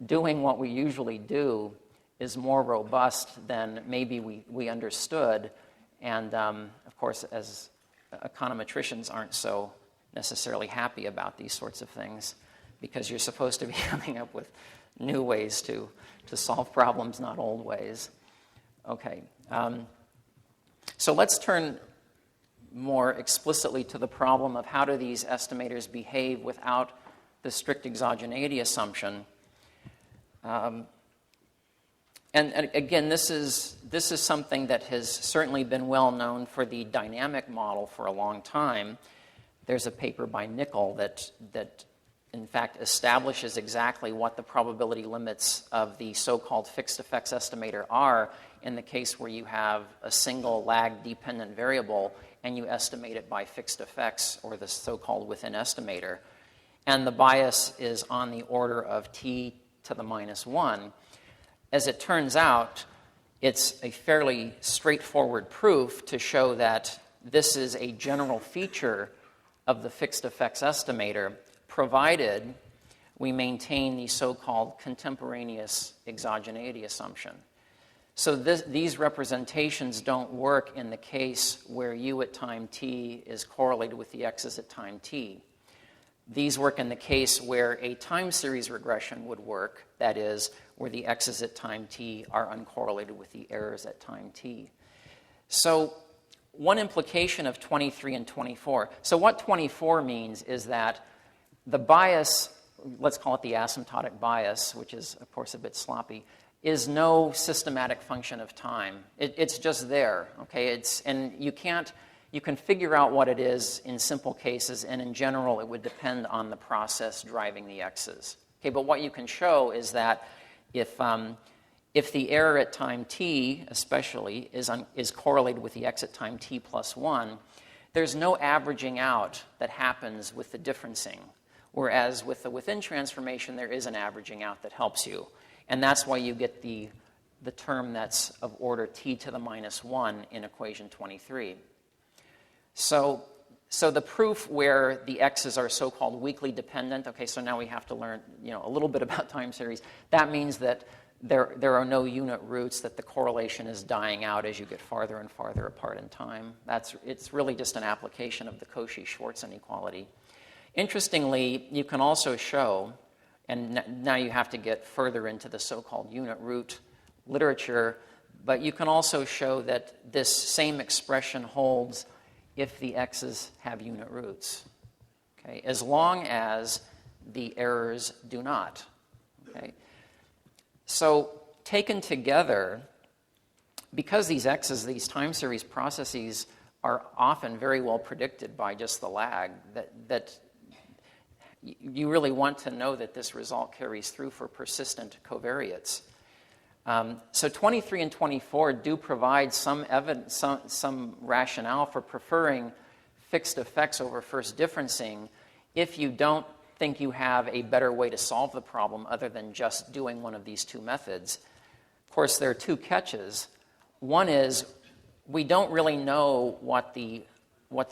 doing what we usually do is more robust than maybe we understood. And of course, as econometricians aren't so necessarily happy about these sorts of things, because you're supposed to be coming up with new ways to solve problems, not old ways. Okay. So let's turn more explicitly to the problem of how do these estimators behave without the strict exogeneity assumption. And again, this is something that has certainly been well known for the dynamic model for a long time. There's a paper by Nickel that in fact establishes exactly what the probability limits of the so-called fixed effects estimator are in the case where you have a single lag-dependent variable and you estimate it by fixed effects, or the so-called within estimator. And the bias is on the order of t to the -1. As it turns out, it's a fairly straightforward proof to show that this is a general feature of the fixed effects estimator, provided we maintain the so-called contemporaneous exogeneity assumption. So these representations don't work in the case where u at time t is correlated with the x's at time t. These work in the case where a time series regression would work, that is, where the x's at time t are uncorrelated with the errors at time t. So one implication of 23 and 24. So what 24 means is that the bias, let's call it the asymptotic bias, which is, of course, a bit sloppy, is no systematic function of time. It's just there, okay? And you can figure out what it is in simple cases, and in general, it would depend on the process driving the x's. Okay, but what you can show is that if the error at time t, especially, is correlated with the x at time t plus 1, there's no averaging out that happens with the differencing, whereas with the within transformation, there is an averaging out that helps you. And that's why you get the term that's of order t to the minus 1 in equation 23. So the proof where the x's are so-called weakly dependent, okay, so now we have to learn a little bit about time series. That means that there are no unit roots, that the correlation is dying out as you get farther and farther apart in time. It's really just an application of the Cauchy-Schwarz inequality. Interestingly, you can also show, and now you have to get further into the so-called unit root literature, but you can also show that this same expression holds if the x's have unit roots, okay, as long as the errors do not. Okay? So taken together, because these x's, these time series processes, are often very well predicted by just the lag, that you really want to know that this result carries through for persistent covariates. So 23 and 24 do provide some evidence, some rationale for preferring fixed effects over first differencing if you don't think you have a better way to solve the problem other than just doing one of these two methods. Of course, there are two catches. One is we don't really know what the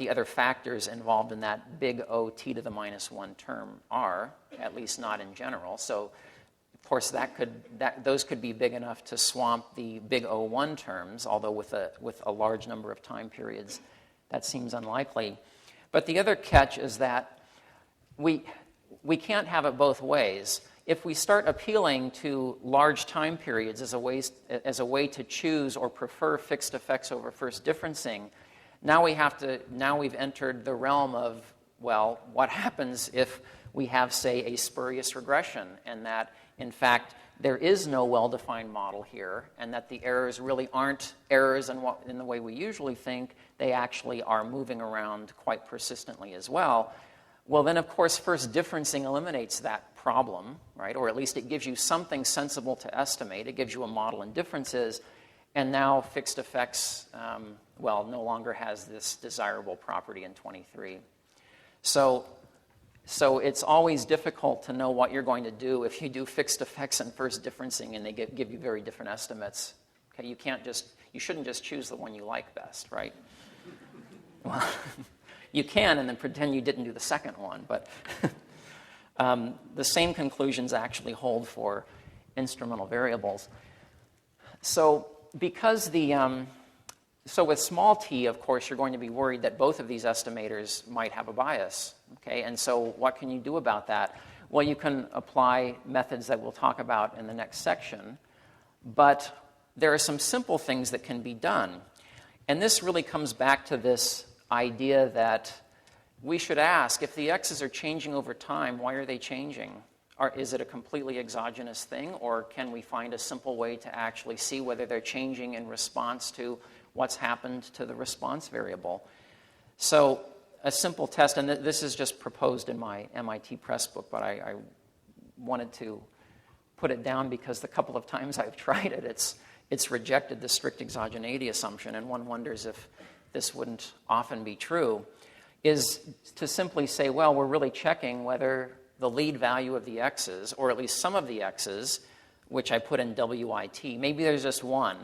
other factors involved in that big O t to the minus 1 term are, at least not in general. So, of course, those could be big enough to swamp the big O1 terms, although with a large number of time periods, that seems unlikely. But the other catch is that we can't have it both ways. If we start appealing to large time periods as a way to choose or prefer fixed effects over first differencing, now we've entered the realm of, well, what happens if we have, say, a spurious regression, and that, in fact, there is no well-defined model here, and that the errors really aren't errors in the way we usually think. They actually are moving around quite persistently as well. Well, then, of course, first differencing eliminates that problem, right? Or at least it gives you something sensible to estimate. It gives you a model in differences, and now fixed effects, no longer has this desirable property in 23. So it's always difficult to know what you're going to do if you do fixed effects and first differencing and they give you very different estimates. Okay, you shouldn't just choose the one you like best, right? Well, you can and then pretend you didn't do the second one, but the same conclusions actually hold for instrumental variables. So because so with small t, of course, you're going to be worried that both of these estimators might have a bias. Okay, and so what can you do about that? Well, you can apply methods that we'll talk about in the next section, but there are some simple things that can be done. And this really comes back to this idea that we should ask, if the x's are changing over time, why are they changing? Is it a completely exogenous thing, or can we find a simple way to actually see whether they're changing in response to what's happened to the response variable? So a simple test, and this is just proposed in my MIT Press book, but I wanted to put it down because the couple of times I've tried it, it's rejected the strict exogeneity assumption, and one wonders if this wouldn't often be true, is to simply say, well, we're really checking whether the lead value of the x's, or at least some of the x's, which I put in WIT, maybe there's just one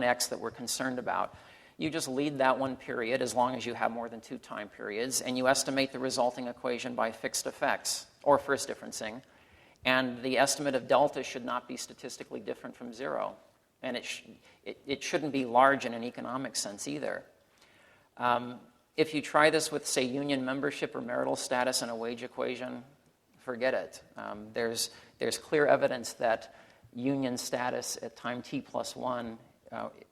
x that we're concerned about. You just lead that one period as long as you have more than 2 time periods, and you estimate the resulting equation by fixed effects, or first differencing, and the estimate of delta should not be statistically different from 0. And it shouldn't be large in an economic sense either. If you try this with, say, union membership or marital status in a wage equation, forget it. There's clear evidence that union status at time t plus 1,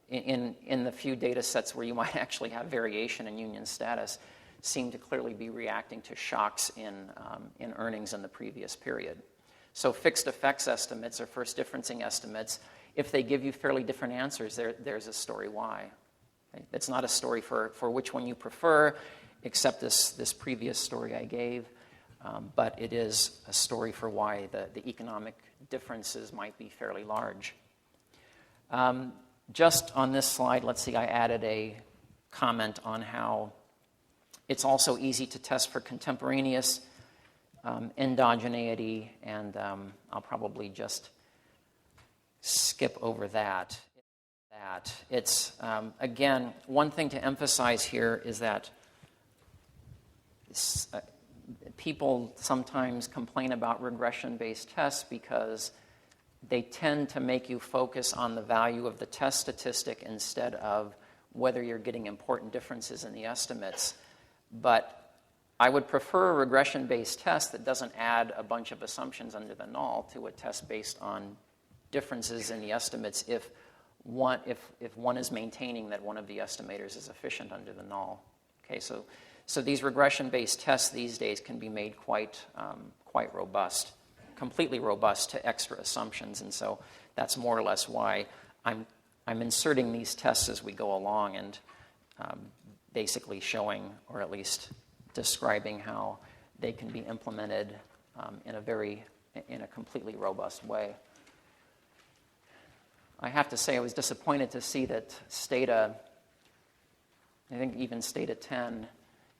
in the few data sets where you might actually have variation in union status, seem to clearly be reacting to shocks in earnings in the previous period. So fixed effects estimates or first differencing estimates, if they give you fairly different answers, there's a story why. Okay? It's not a story for which one you prefer, except this previous story I gave, but it is a story for why the economic differences might be fairly large. Just on this slide, let's see, I added a comment on how it's also easy to test for contemporaneous endogeneity, and I'll probably just skip over that. It's, again, one thing to emphasize here is that people sometimes complain about regression-based tests because they tend to make you focus on the value of the test statistic instead of whether you're getting important differences in the estimates. But I would prefer a regression-based test that doesn't add a bunch of assumptions under the null to a test based on differences in the estimates if one is maintaining that one of the estimators is efficient under the null. Okay, so these regression-based tests these days can be made quite robust, completely robust to extra assumptions, and so that's more or less why I'm inserting these tests as we go along and basically showing, or at least describing, how they can be implemented in a completely robust way. I have to say I was disappointed to see that Stata, I think even Stata 10,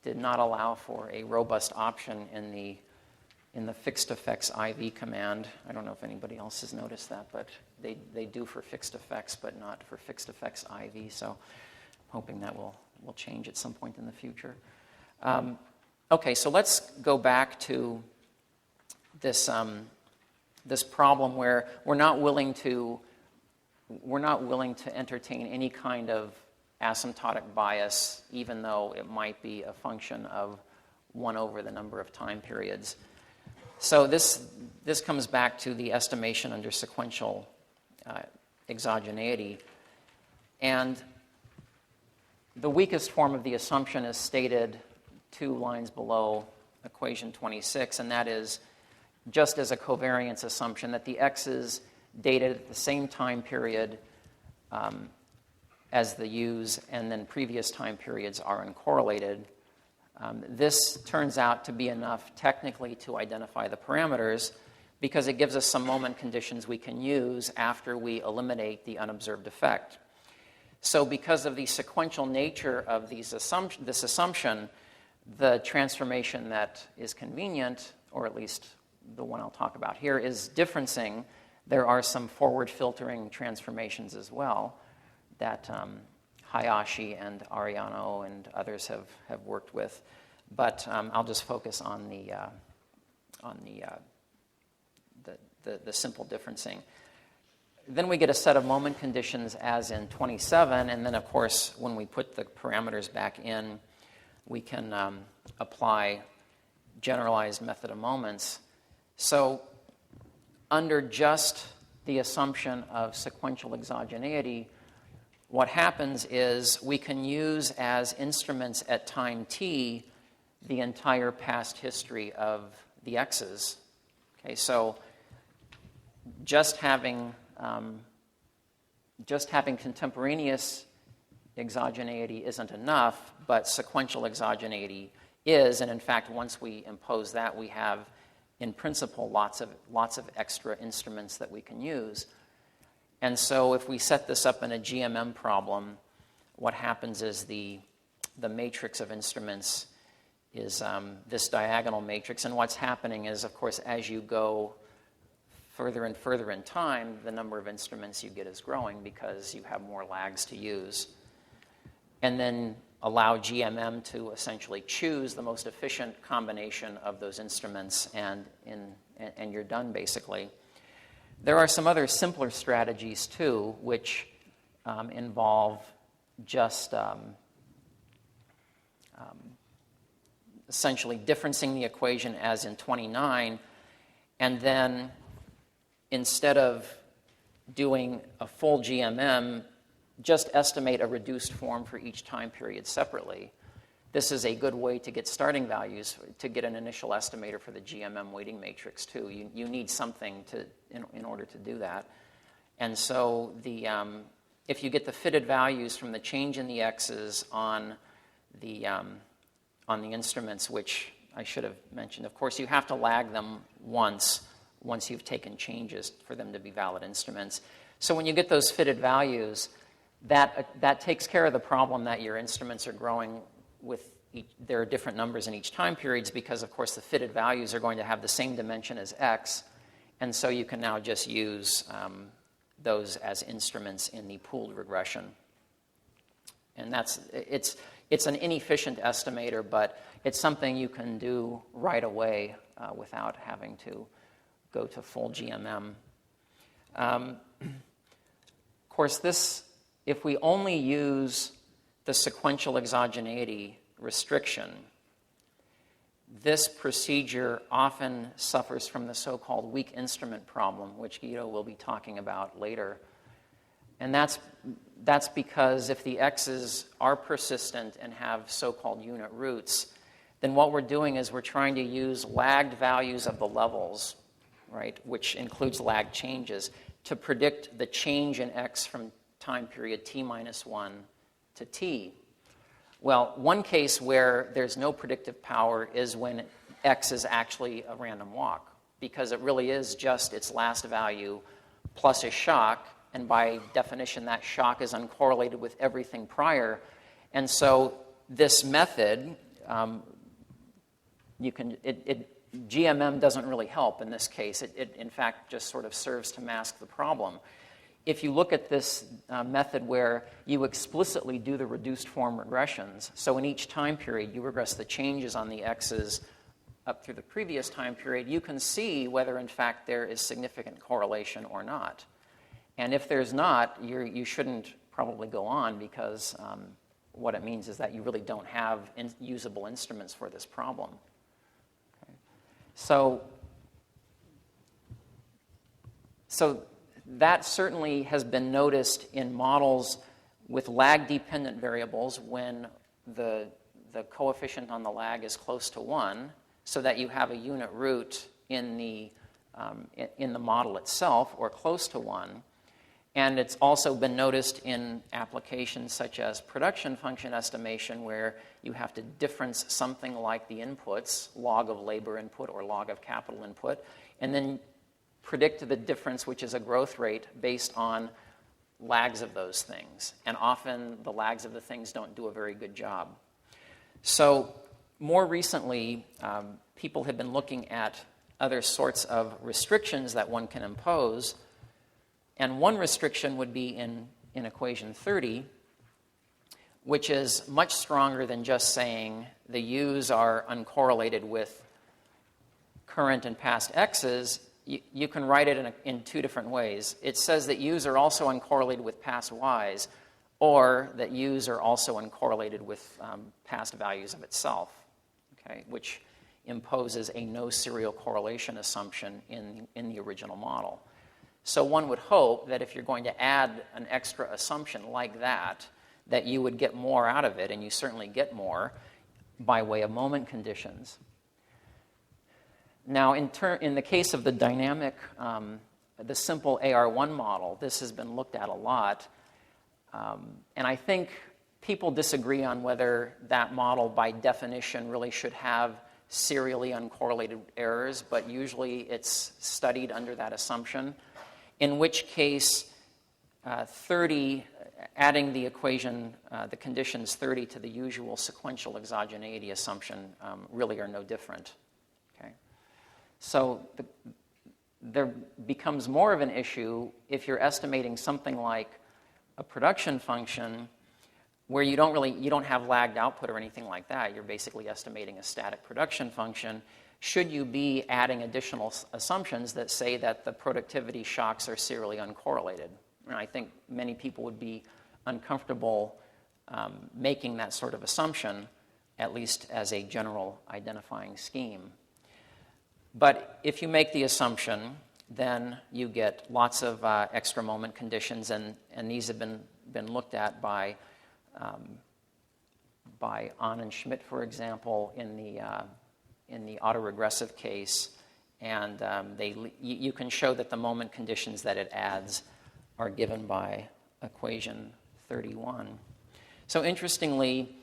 did not allow for a robust option in the fixed effects IV command. I don't know if anybody else has noticed that, but they do for fixed effects, but not for fixed effects IV. So I'm hoping that will change at some point in the future. Okay, so let's go back to this this problem where we're not willing to entertain any kind of asymptotic bias, even though it might be a function of 1 over the number of time periods. So this comes back to the estimation under sequential exogeneity. And the weakest form of the assumption is stated 2 lines below equation 26, and that is just as a covariance assumption that the x's dated at the same time period as the u's, and then previous time periods are uncorrelated. This turns out to be enough technically to identify the parameters because it gives us some moment conditions we can use after we eliminate the unobserved effect. So because of the sequential nature of this assumption, the transformation that is convenient, or at least the one I'll talk about here, is differencing. There are some forward filtering transformations as well that Hayashi and Ariano and others have worked with, but I'll just focus on the simple differencing. Then we get a set of moment conditions as in 27, and then of course when we put the parameters back in, we can apply generalized method of moments. So under just the assumption of sequential exogeneity, what happens is we can use as instruments at time t the entire past history of the x's. Okay, so just having contemporaneous exogeneity isn't enough, but sequential exogeneity is, and in fact, once we impose that, we have, in principle, lots of extra instruments that we can use. And so if we set this up in a GMM problem, what happens is the matrix of instruments is this diagonal matrix, and what's happening is, of course, as you go further and further in time, the number of instruments you get is growing because you have more lags to use. And then allow GMM to essentially choose the most efficient combination of those instruments, and you're done, basically. There are some other simpler strategies too, which involve just essentially differencing the equation as in 29, and then instead of doing a full GMM, just estimate a reduced form for each time period separately. This is a good way to get starting values, to get an initial estimator for the GMM weighting matrix too. You need something in order to do that. And so if you get the fitted values from the change in the x's on the instruments, which I should have mentioned, of course, you have to lag them once you've taken changes for them to be valid instruments. So when you get those fitted values, that takes care of the problem that your instruments are growing with there are different numbers in each time periods because, of course, the fitted values are going to have the same dimension as x, and so you can now just use those as instruments in the pooled regression. And it's an inefficient estimator, but it's something you can do right away without having to go to full GMM. Of course, if we only use the sequential exogeneity restriction, this procedure often suffers from the so-called weak instrument problem, which Guido will be talking about later. And that's because if the x's are persistent and have so-called unit roots, then what we're doing is we're trying to use lagged values of the levels, right, which includes lagged changes, to predict the change in x from time period t minus 1 to t. Well, one case where there's no predictive power is when x is actually a random walk, because it really is just its last value plus a shock, and by definition that shock is uncorrelated with everything prior. And so this method, GMM doesn't really help in this case. It in fact just sort of serves to mask the problem. If you look at this method where you explicitly do the reduced form regressions, so in each time period you regress the changes on the x's up through the previous time period, you can see whether in fact there is significant correlation or not. And if there's not, you shouldn't probably go on, because what it means is that you really don't have usable instruments for this problem. Okay. So that certainly has been noticed in models with lag-dependent variables when the coefficient on the lag is close to 1, so that you have a unit root in the model itself, or close to 1. And it's also been noticed in applications such as production function estimation, where you have to difference something like the inputs, log of labor input or log of capital input, and then predict the difference, which is a growth rate, based on lags of those things. And often the lags of the things don't do a very good job. So more recently, people have been looking at other sorts of restrictions that one can impose. And one restriction would be in equation 30, which is much stronger than just saying the u's are uncorrelated with current and past x's. You can write it in two different ways. It says that u's are also uncorrelated with past y's, or that u's are also uncorrelated with past values of itself, okay, which imposes a no serial correlation assumption in the original model. So one would hope that if you're going to add an extra assumption like that you would get more out of it, and you certainly get more by way of moment conditions. Now, in the case of the dynamic, the simple AR1 model, this has been looked at a lot. And I think people disagree on whether that model, by definition, really should have serially uncorrelated errors, but usually it's studied under that assumption, in which case 30, adding the equation, the conditions 30 to the usual sequential exogeneity assumption really are no different. Okay? So there becomes more of an issue if you're estimating something like a production function where you don't have lagged output or anything like that. You're basically estimating a static production function. should you be adding additional assumptions that say that the productivity shocks are serially uncorrelated? And I think many people would be uncomfortable making that sort of assumption, at least as a general identifying scheme. But if you make the assumption, then you get lots of extra moment conditions, and these have been looked at by Ahn and Schmidt, for example, in the autoregressive case, and you can show that the moment conditions that it adds are given by equation 31. So interestingly,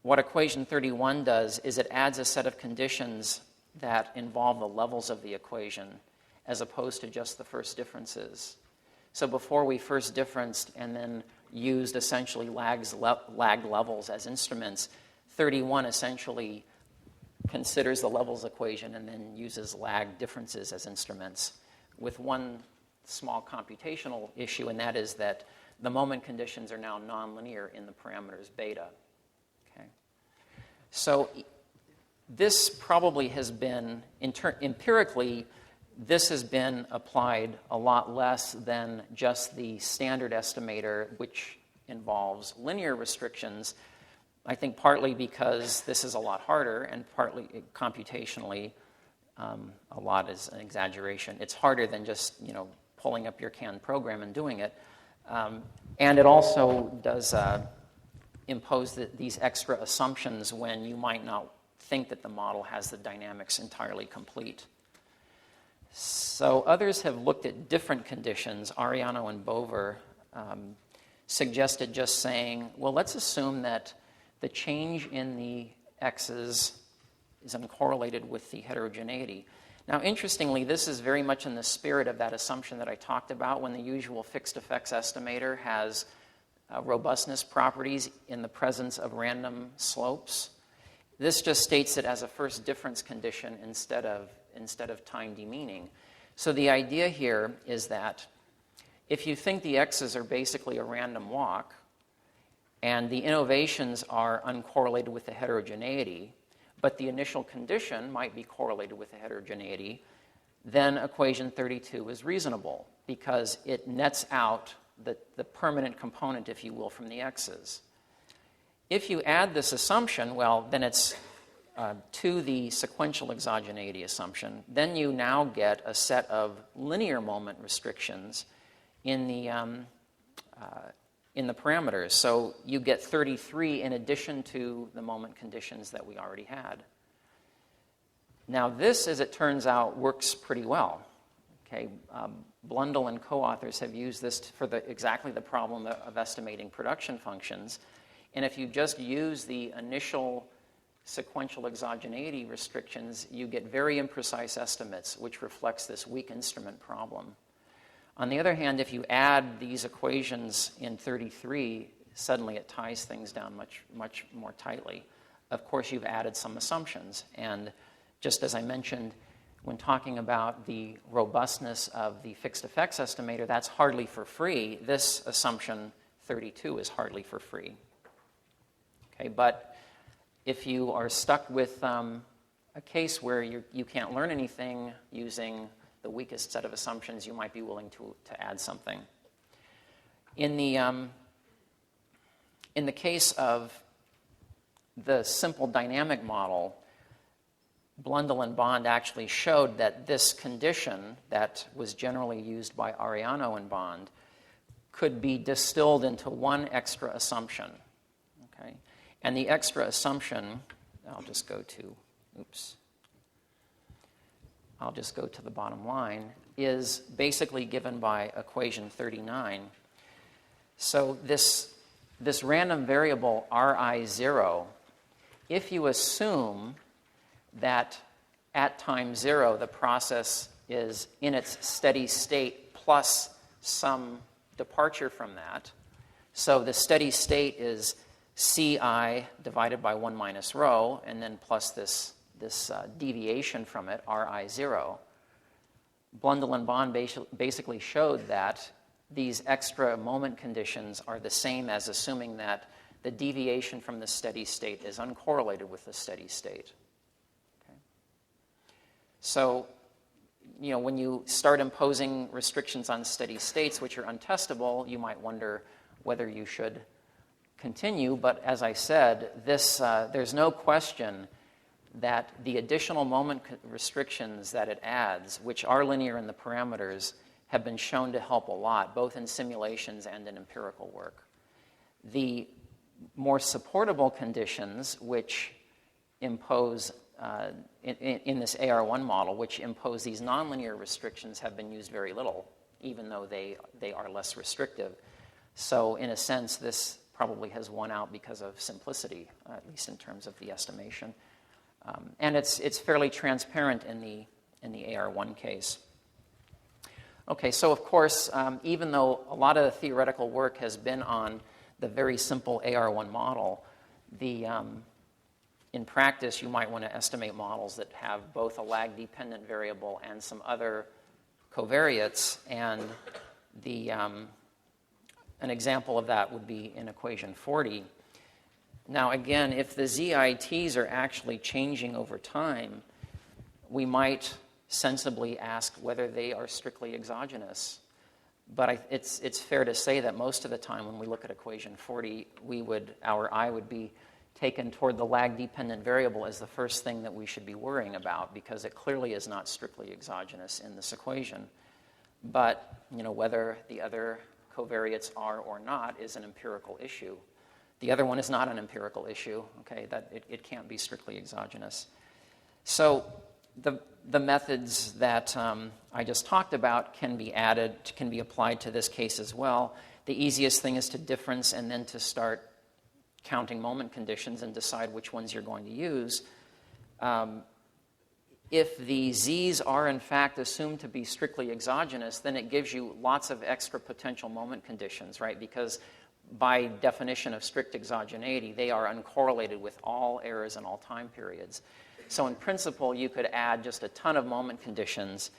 what equation 31 does is it adds a set of conditions that involve the levels of the equation as opposed to just the first differences. So before we first differenced and then used essentially lagged levels as instruments, 31 essentially considers the levels equation and then uses lag differences as instruments, with one small computational issue, and that is that the moment conditions are now nonlinear in the parameters beta. Okay. So this probably has been, empirically, this has been applied a lot less than just the standard estimator, which involves linear restrictions. I think partly because this is a lot harder, and partly computationally, a lot is an exaggeration. It's harder than just pulling up your canned program and doing it. And it also does impose these extra assumptions when you might not think that the model has the dynamics entirely complete. So others have looked at different conditions. Ariano and Bover suggested just saying, well, let's assume that the change in the x's is uncorrelated with the heterogeneity. Now, interestingly, this is very much in the spirit of that assumption that I talked about when the usual fixed effects estimator has robustness properties in the presence of random slopes. This just states it as a first difference condition instead of time demeaning. So the idea here is that if you think the x's are basically a random walk and the innovations are uncorrelated with the heterogeneity, but the initial condition might be correlated with the heterogeneity, then equation 32 is reasonable because it nets out the permanent component, if you will, from the x's. If you add this assumption, well, then it's to the sequential exogeneity assumption. Then you now get a set of linear moment restrictions in the parameters. So you get 33 in addition to the moment conditions that we already had. Now this, as it turns out, works pretty well. Okay, Blundell and co-authors have used this for exactly the problem of estimating production functions. And if you just use the initial sequential exogeneity restrictions, you get very imprecise estimates, which reflects this weak instrument problem. On the other hand, if you add these equations in 33, suddenly it ties things down much more tightly. Of course, you've added some assumptions. And just as I mentioned, when talking about the robustness of the fixed effects estimator, that's hardly for free. This assumption 32 is hardly for free. Okay, but if you are stuck with a case where you can't learn anything using the weakest set of assumptions, you might be willing to add something. In the case of the simple dynamic model, Blundell and Bond actually showed that this condition that was generally used by Ariano and Bond could be distilled into one extra assumption. Okay? And the extra assumption, I'll just go to the bottom line, is basically given by equation 39. So this random variable Ri0, if you assume that at time 0 the process is in its steady state plus some departure from that, so the steady state is Ci divided by 1 minus rho, and then plus this deviation from it, Ri0. Blundell and Bond basically showed that these extra moment conditions are the same as assuming that the deviation from the steady state is uncorrelated with the steady state. Okay. So, when you start imposing restrictions on steady states which are untestable, you might wonder whether you should continue. But as I said, there's no question that the additional moment restrictions that it adds, which are linear in the parameters, have been shown to help a lot, both in simulations and in empirical work. The more supportable conditions, which impose, in this AR1 model, which impose these nonlinear restrictions, have been used very little, even though they are less restrictive. So in a sense, this probably has won out because of simplicity, at least in terms of the estimation. And it's fairly transparent in the AR1 case. Okay, so of course, even though a lot of the theoretical work has been on the very simple AR1 model, in practice, you might want to estimate models that have both a lag-dependent variable and some other covariates. And an example of that would be in equation 40. Now, again, if the ZITs are actually changing over time, we might sensibly ask whether they are strictly exogenous. But it's fair to say that most of the time when we look at equation 40, our eye would be taken toward the lag-dependent variable as the first thing that we should be worrying about, because it clearly is not strictly exogenous in this equation. But whether the other covariates are or not is an empirical issue. The other one is not an empirical issue, okay, that it can't be strictly exogenous. So the methods that I just talked about can be applied to this case as well. The easiest thing is to difference and then to start counting moment conditions and decide which ones you're going to use. If the Z's are in fact assumed to be strictly exogenous, then it gives you lots of extra potential moment conditions, right? Because by definition of strict exogeneity, they are uncorrelated with all errors in all time periods. So in principle, you could add just a ton of moment conditions.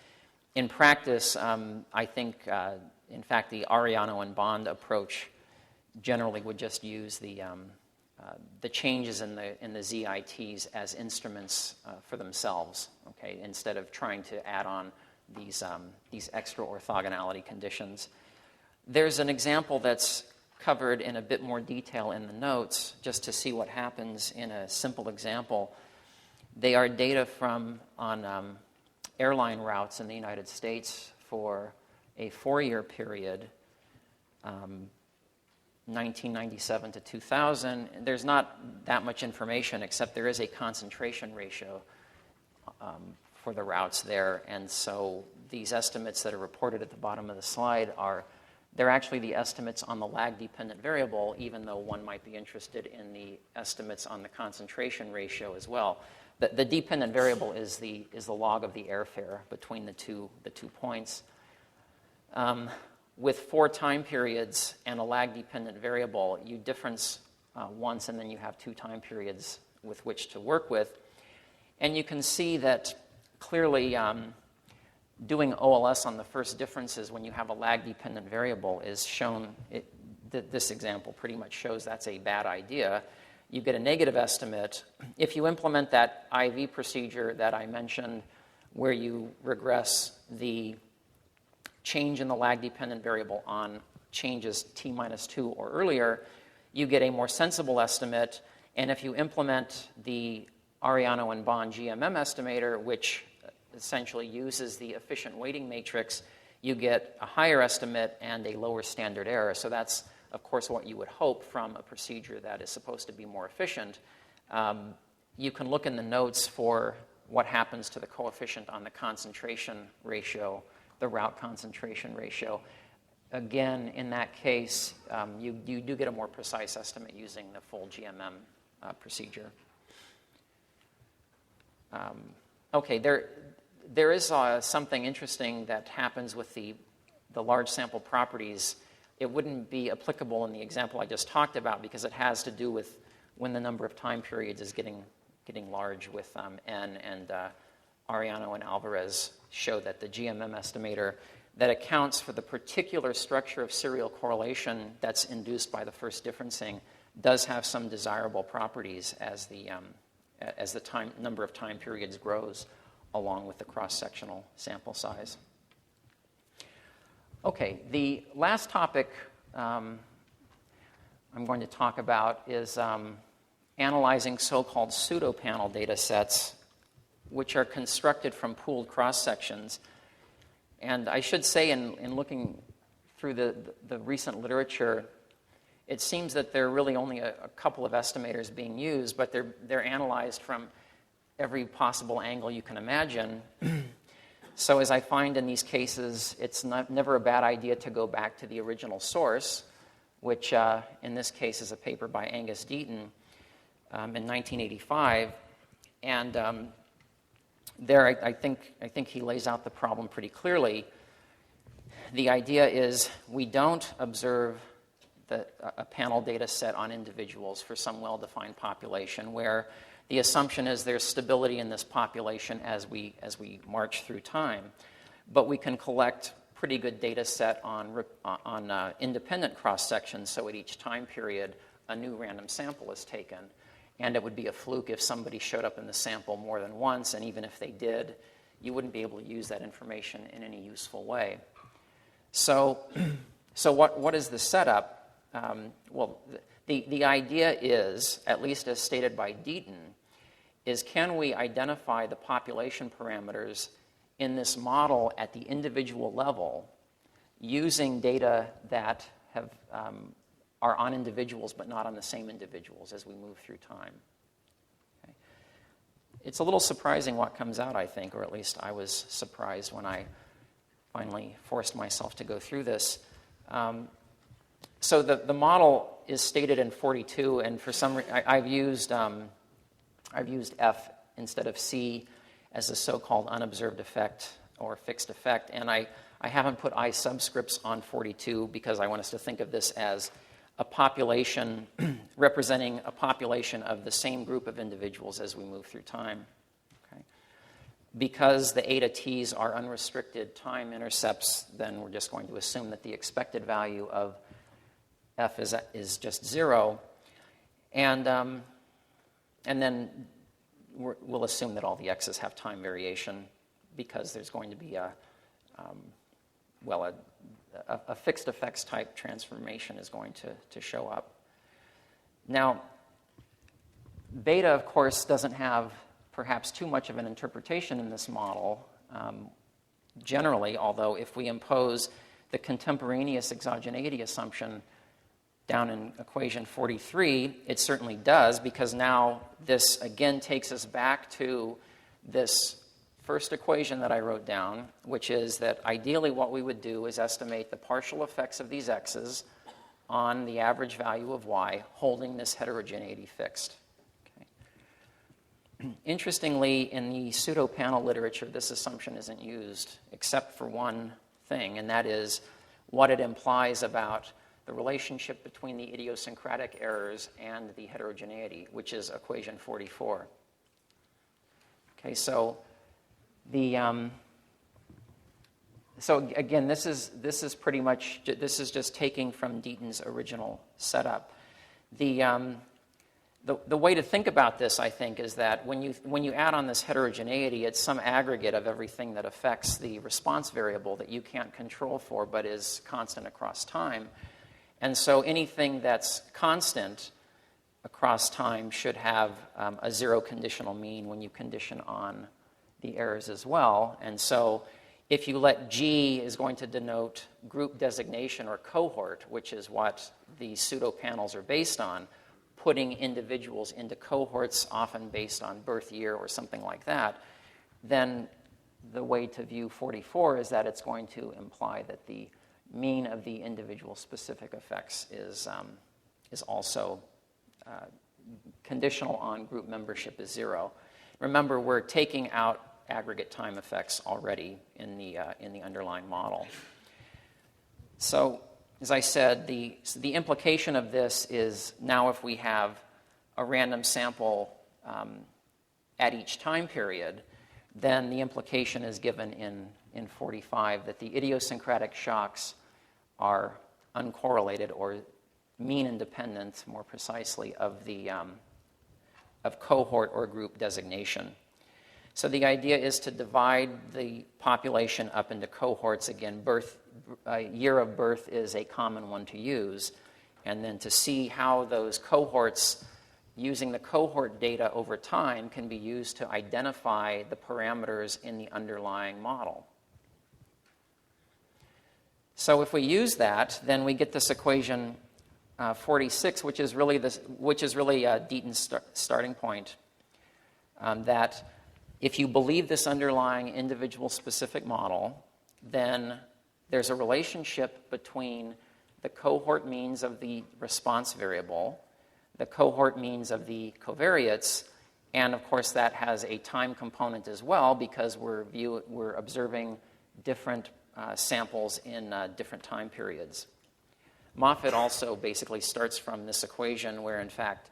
In practice, I think, in fact, the Ariano and Bond approach generally would just use the changes in the ZITs as instruments for themselves, okay, instead of trying to add on these extra orthogonality conditions. There's an example that's covered in a bit more detail in the notes, just to see what happens in a simple example. They are data on airline routes in the United States for a 4-year period, 1997 to 2000. There's not that much information, except there is a concentration ratio for the routes there. And so these estimates that are reported at the bottom of the slide they're actually the estimates on the lag-dependent variable, even though one might be interested in the estimates on the concentration ratio as well. The dependent variable is the log of the airfare between the two points. With 4 time periods and a lag-dependent variable, you difference once, and then you have 2 time periods with which to work with. And you can see that clearly doing OLS on the first differences when you have a lag-dependent variable is shown. This example pretty much shows that's a bad idea. You get a negative estimate. If you implement that IV procedure that I mentioned, where you regress the change in the lag-dependent variable on changes t minus 2 or earlier, you get a more sensible estimate. And if you implement the Ariano and Bond GMM estimator, which essentially uses the efficient weighting matrix, you get a higher estimate and a lower standard error. So that's, of course, what you would hope from a procedure that is supposed to be more efficient. You can look in the notes for what happens to the coefficient on the concentration ratio, the route concentration ratio. Again, in that case, you do get a more precise estimate using the full GMM procedure. Okay, there is something interesting that happens with the large sample properties. It wouldn't be applicable in the example I just talked about because it has to do with when the number of time periods is getting large with N, and Ariano and Alvarez show that the GMM estimator that accounts for the particular structure of serial correlation that's induced by the first differencing does have some desirable properties as the number of time periods grows along with the cross-sectional sample size. Okay, the last topic I'm going to talk about is analyzing so-called pseudo-panel data sets, which are constructed from pooled cross-sections. And I should say, in looking through the recent literature, it seems that there are really only a couple of estimators being used, but they're analyzed from every possible angle you can imagine. So as I find in these cases, it's never a bad idea to go back to the original source, which in this case is a paper by Angus Deaton in 1985. And there I think he lays out the problem pretty clearly. The idea is we don't observe a panel data set on individuals for some well-defined population where the assumption is there's stability in this population as we march through time. But we can collect pretty good data set on independent cross-sections, so at each time period a new random sample is taken. And it would be a fluke if somebody showed up in the sample more than once, and even if they did, you wouldn't be able to use that information in any useful way. So what is the setup? Well, the idea is, at least as stated by Deaton, is can we identify the population parameters in this model at the individual level using data that are on individuals but not on the same individuals as we move through time. Okay. It's a little surprising what comes out, I think, or at least I was surprised when I finally forced myself to go through this. So the model is stated in 42, and for some reason I've used F instead of C as a so-called unobserved effect or fixed effect, and I haven't put I subscripts on 42 because I want us to think of this as a population representing a population of the same group of individuals as we move through time. Okay. Because the eta t's are unrestricted time intercepts, then we're just going to assume that the expected value of F is just 0, and then we'll assume that all the x's have time variation because there's going to be a fixed effects type transformation is going to show up. Now, beta, of course, doesn't have perhaps too much of an interpretation in this model generally, although if we impose the contemporaneous exogeneity assumption down in equation 43, it certainly does, because now this again takes us back to this first equation that I wrote down, which is that ideally what we would do is estimate the partial effects of these x's on the average value of y, holding this heterogeneity fixed. Okay. Interestingly, in the pseudo-panel literature, this assumption isn't used except for one thing, and that is what it implies about the relationship between the idiosyncratic errors and the heterogeneity, which is equation 44. Okay, so so again, this is pretty much, this is just taking from Deaton's original setup. The way to think about this, I think, is that when you add on this heterogeneity, it's some aggregate of everything that affects the response variable that you can't control for but is constant across time. And so anything that's constant across time should have a zero conditional mean when you condition on the errors as well. And so if you let G is going to denote group designation or cohort, which is what the pseudo-panels are based on, putting individuals into cohorts often based on birth year or something like that, then the way to view 44 is that it's going to imply that the mean of the individual specific effects is also conditional on group membership is 0. Remember, we're taking out aggregate time effects already in the underlying model. So, as I said, the implication of this is now if we have a random sample at each time period, then the implication is given in 45 that the idiosyncratic shocks are uncorrelated or mean independent, more precisely, of the of cohort or group designation. So the idea is to divide the population up into cohorts. Again, year of birth is a common one to use. And then to see how those cohorts, using the cohort data over time, can be used to identify the parameters in the underlying model. So if we use that, then we get this equation 46, which is really Deaton's starting point. That if you believe this underlying individual specific model, then there's a relationship between the cohort means of the response variable, the cohort means of the covariates, and of course that has a time component as well because we're observing different samples in different time periods. Moffitt also basically starts from this equation where, in fact,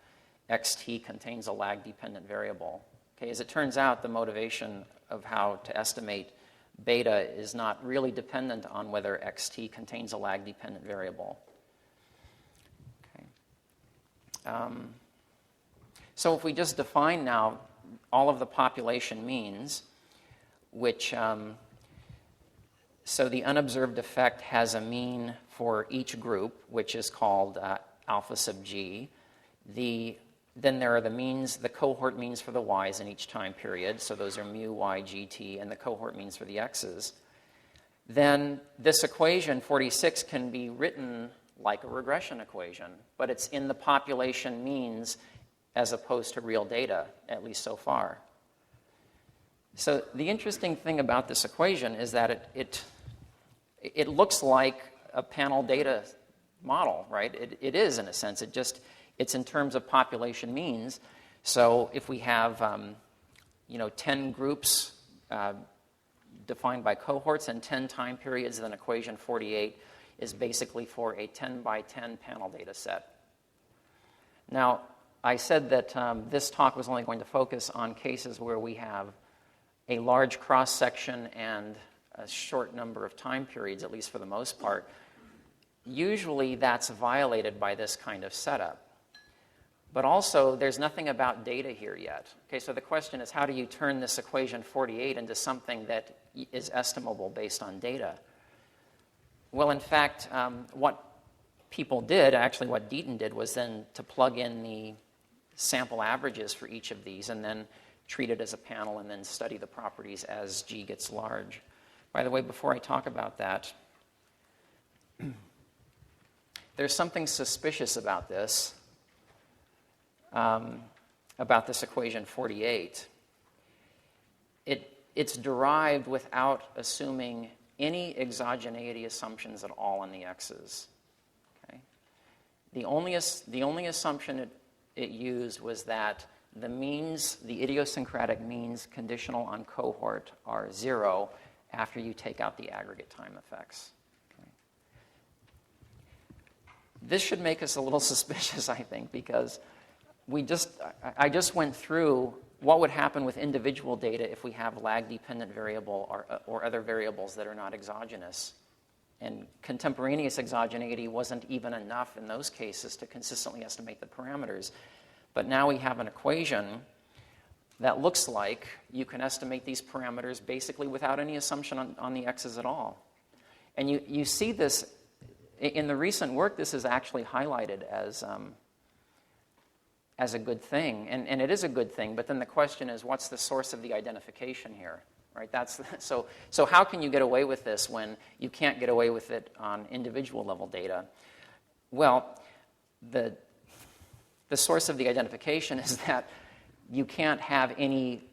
xt contains a lag-dependent variable. Okay, as it turns out, the motivation of how to estimate beta is not really dependent on whether xt contains a lag-dependent variable. Okay. So if we just define now all of the population means, which so the unobserved effect has a mean for each group, which is called alpha sub g. Then there are the means, the cohort means for the y's in each time period. So those are mu, y, gt, and the cohort means for the x's. Then this equation, 46, can be written like a regression equation, but it's in the population means as opposed to real data, at least so far. So the interesting thing about this equation is that it looks like a panel data model, right? It is, in a sense. It's in terms of population means. So if we have 10 groups defined by cohorts and 10 time periods, then equation 48 is basically for a 10 by 10 panel data set. Now, I said that this talk was only going to focus on cases where we have a large cross-section and a short number of time periods, at least for the most part. Usually that's violated by this kind of setup. But also, there's nothing about data here yet. Okay, so the question is, how do you turn this equation 48 into something that is estimable based on data? Well, in fact, what people did, actually what Deaton did, was then to plug in the sample averages for each of these and then treat it as a panel and then study the properties as G gets large. By the way, before I talk about that, there's something suspicious about this equation 48. It's derived without assuming any exogeneity assumptions at all on the x's. Okay? The only assumption it used was that the means, the idiosyncratic means conditional on cohort are 0 after you take out the aggregate time effects. Okay? This should make us a little suspicious, I think, because I just went through what would happen with individual data if we have lag-dependent variable or other variables that are not exogenous. And contemporaneous exogeneity wasn't even enough in those cases to consistently estimate the parameters. But now we have an equation that looks like you can estimate these parameters basically without any assumption on the x's at all. And you see this in the recent work. This is actually highlighted as a good thing, and it is a good thing. But then the question is, what's the source of the identification here? Right? So how can you get away with this when you can't get away with it on individual level data? Well, the source of the identification is that you can't have any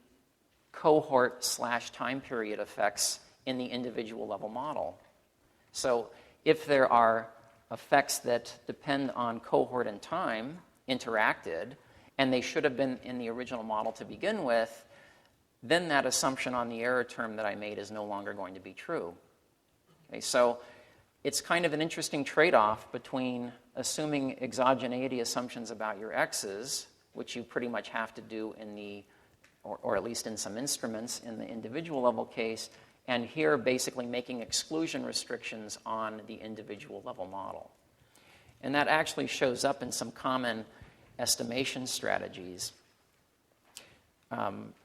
cohort/time period effects in the individual level model. So if there are effects that depend on cohort and time interacted, and they should have been in the original model to begin with, then that assumption on the error term that I made is no longer going to be true. Okay, so it's kind of an interesting trade-off between assuming exogeneity assumptions about your x's, which you pretty much have to do in the, or at least in some instruments in the individual level case, and here basically making exclusion restrictions on the individual level model. And that actually shows up in some common estimation strategies,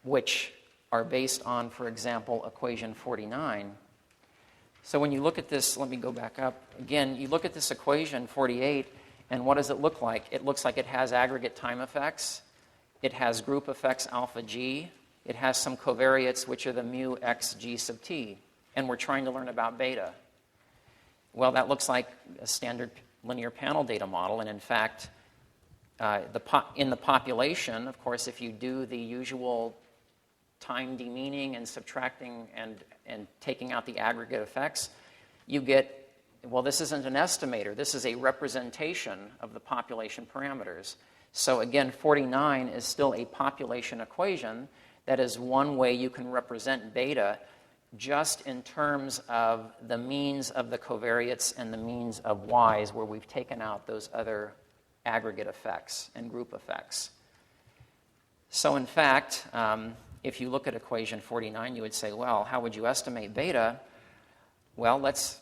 which are based on, for example, equation 49. So when you look at this, let me go back up. Again, you look at this equation 48, and what does it look like? It looks like it has aggregate time effects. It has group effects alpha g. It has some covariates, which are the mu x g sub t. And we're trying to learn about beta. Well, that looks like a standard linear panel data model. And in fact, in the population, of course, if you do the usual time demeaning and subtracting and taking out the aggregate effects, you get, well, this isn't an estimator. This is a representation of the population parameters. So again, 49 is still a population equation. That is one way you can represent beta, just in terms of the means of the covariates and the means of y's, where we've taken out those other aggregate effects and group effects. So in fact, if you look at equation 49, you would say, well, how would you estimate beta? Well, let's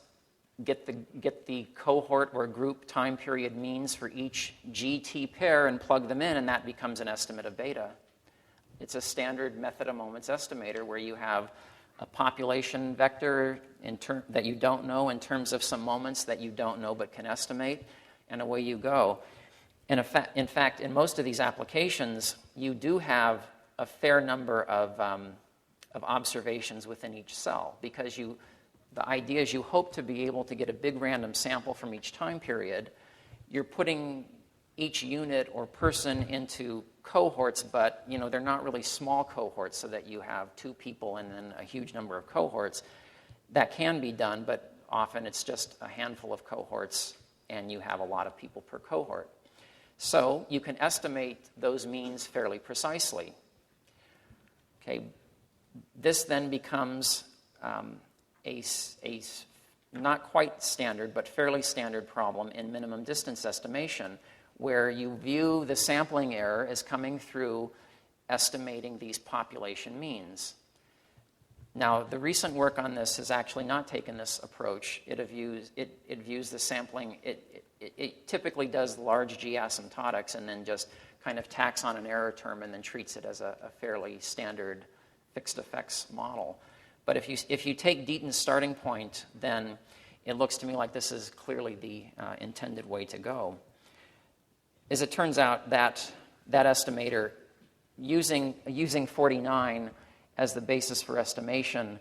get the cohort or group time period means for each GT pair and plug them in, and that becomes an estimate of beta. It's a standard method of moments estimator where you have a population vector that you don't know in terms of some moments that you don't know but can estimate, and away you go. And in fact, in most of these applications, you do have a fair number of observations within each cell, because the idea is you hope to be able to get a big random sample from each time period. You're putting each unit or person into cohorts, but they're not really small cohorts so that you have 2 people and then a huge number of cohorts. That can be done, but often it's just a handful of cohorts and you have a lot of people per cohort. So you can estimate those means fairly precisely. Okay, this then becomes a not quite standard, but fairly standard problem in minimum distance estimation, where you view the sampling error as coming through estimating these population means. Now, the recent work on this has actually not taken this approach. It views the sampling, it typically does large G asymptotics and then just kind of tacks on an error term and then treats it as a fairly standard fixed effects model. But if you take Deaton's starting point, then it looks to me like this is clearly the intended way to go. As it turns out, that estimator, using 49 as the basis for estimation,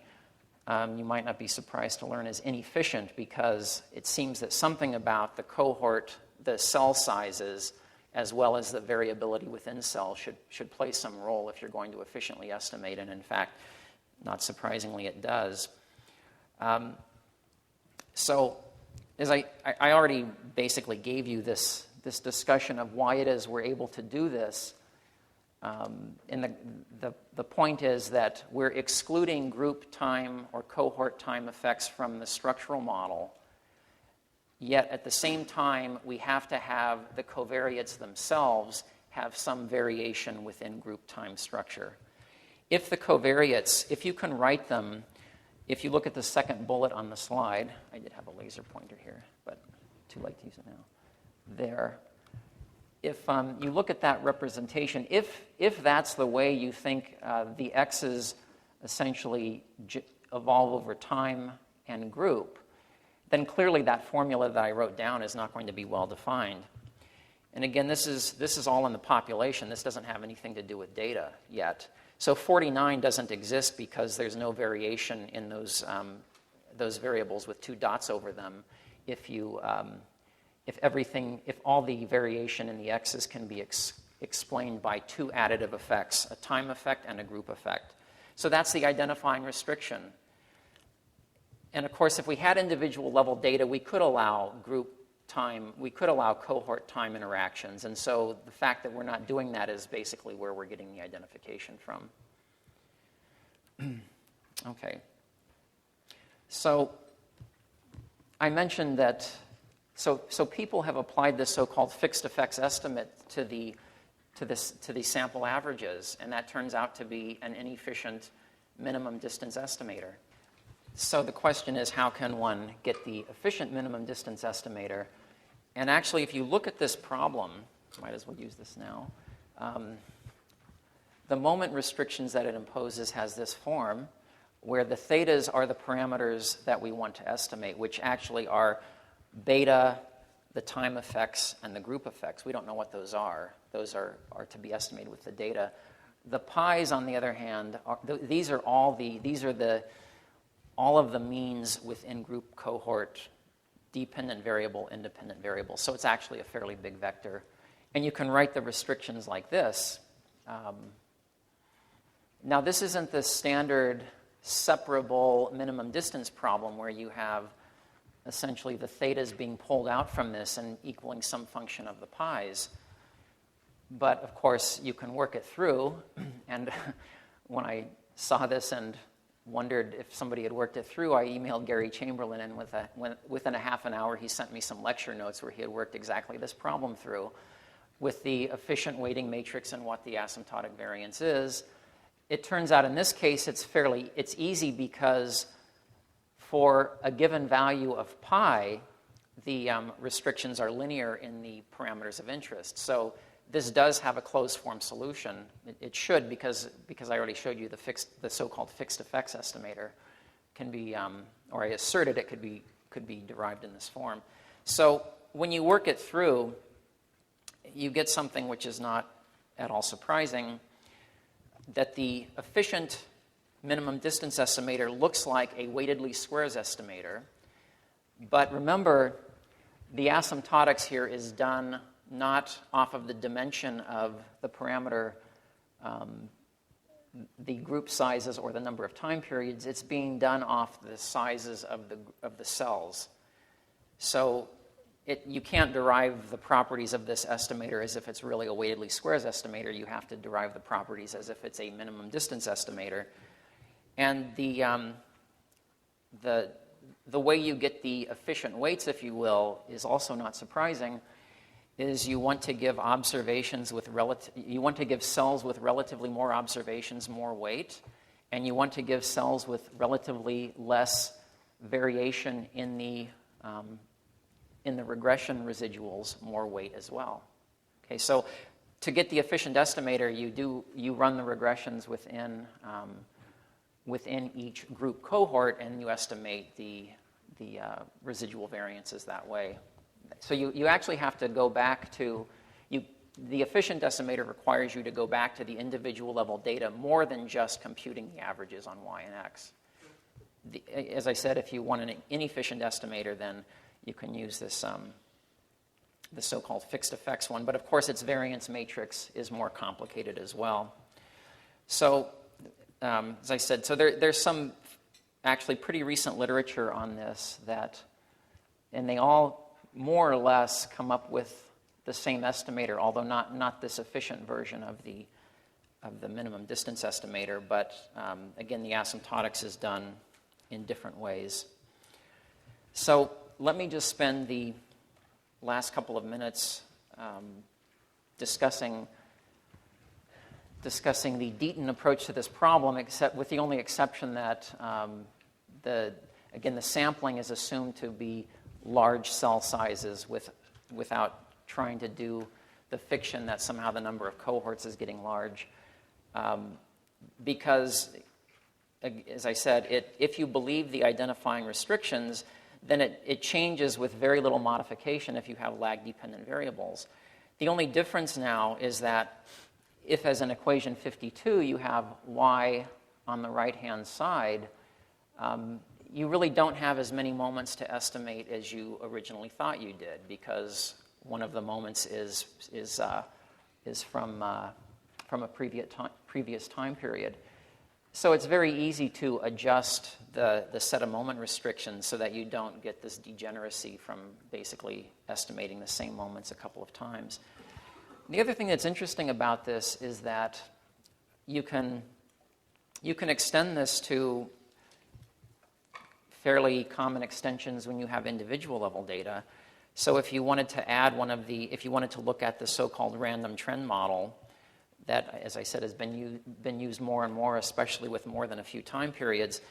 you might not be surprised to learn is inefficient, because it seems that something about the cohort, the cell sizes, as well as the variability within cells should play some role if you're going to efficiently estimate, and in fact, not surprisingly, it does. So, as I already basically gave you this discussion of why it is we're able to do this, and the point is that we're excluding group time or cohort time effects from the structural model, yet at the same time we have to have the covariates themselves have some variation within group time structure. If the covariates, if you can write them, if you look at the second bullet on the slide, I did have a laser pointer here, but too late to use it now. There. If you look at that representation, if that's the way you think the x's essentially evolve over time and group, then clearly that formula that I wrote down is not going to be well defined. And again, this is all in the population. This doesn't have anything to do with data yet. So 49 doesn't exist because there's no variation in those variables with 2 dots over them. If all the variation in the x's can be explained by 2 additive effects, a time effect and a group effect. So that's the identifying restriction. And of course, if we had individual level data, we could allow group time, we could allow cohort time interactions. And so the fact that we're not doing that is basically where we're getting the identification from. Okay. So I mentioned that, so people have applied this so-called fixed effects estimate to the sample averages, and that turns out to be an inefficient minimum distance estimator. So the question is, how can one get the efficient minimum distance estimator? And actually, if you look at this problem, might as well use this now. the moment restrictions that it imposes has this form where the thetas are the parameters that we want to estimate, which actually are beta, the time effects, and the group effects. We don't know what those are. Those are to be estimated with the data. The pi's, on the other hand, these are all of the means within group cohort, dependent variable, independent variable. So it's actually a fairly big vector. And you can write the restrictions like this. Now, this isn't the standard separable minimum distance problem where you have essentially the thetas being pulled out from this and equaling some function of the pi's. But, of course, you can work it through. And when I saw this and wondered if somebody had worked it through, I emailed Gary Chamberlain, and within a half an hour, he sent me some lecture notes where he had worked exactly this problem through with the efficient weighting matrix and what the asymptotic variance is. It turns out in this case it's easy because for a given value of pi, the restrictions are linear in the parameters of interest. So this does have a closed form solution. It should because I already showed you the so-called fixed effects estimator can be, or I asserted it could be derived in this form. So when you work it through, you get something which is not at all surprising, that the efficient minimum distance estimator looks like a weighted least squares estimator. But remember, the asymptotics here is done not off of the dimension of the parameter, the group sizes or the number of time periods. It's being done off the sizes of the cells. So you can't derive the properties of this estimator as if it's really a weighted least squares estimator. You have to derive the properties as if it's a minimum distance estimator. And the way you get the efficient weights, if you will, is also not surprising. Is you want to give you want to give cells with relatively more observations more weight, and you want to give cells with relatively less variation in the regression residuals more weight as well. Okay, so to get the efficient estimator, you run the regressions within each group cohort, and you estimate the residual variances that way. So you actually have to go back to the efficient estimator requires you to go back to the individual level data more than just computing the averages on y and x. As I said, if you want an inefficient estimator, then you can use this the so-called fixed effects one. But of course, its variance matrix is more complicated as well. So as I said, so there's some actually pretty recent literature on this and they all more or less come up with the same estimator, although not this efficient version of the minimum distance estimator. But again, the asymptotics is done in different ways. So let me just spend the last couple of minutes discussing the Deaton approach to this problem, except with the only exception that the sampling is assumed to be large cell sizes without trying to do the fiction that somehow the number of cohorts is getting large. Because, as I said, if you believe the identifying restrictions, then it changes with very little modification if you have lag-dependent variables. The only difference now is that if, as in equation 52, you have y on the right-hand side, you really don't have as many moments to estimate as you originally thought you did, because one of the moments is from a previous time period. So it's very easy to adjust the set of moment restrictions so that you don't get this degeneracy from basically estimating the same moments a couple of times. The other thing that's interesting about this is that you can extend this to fairly common extensions when you have individual level data. So if you wanted to add if you wanted to look at the so-called random trend model that, as I said, has been used more and more, especially with more than a few time periods,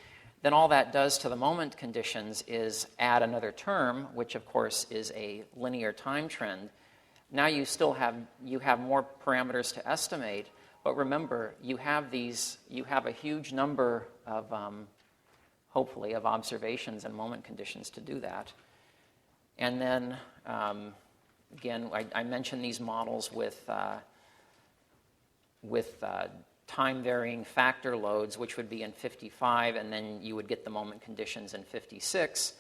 then all that does to the moment conditions is add another term, which of course is a linear time trend. Now you have more parameters to estimate, But remember, you have a huge number of, hopefully, of observations and moment conditions to do that. And then, again, I mentioned these models with time-varying factor loads, which would be in 55, and then you would get the moment conditions in 56.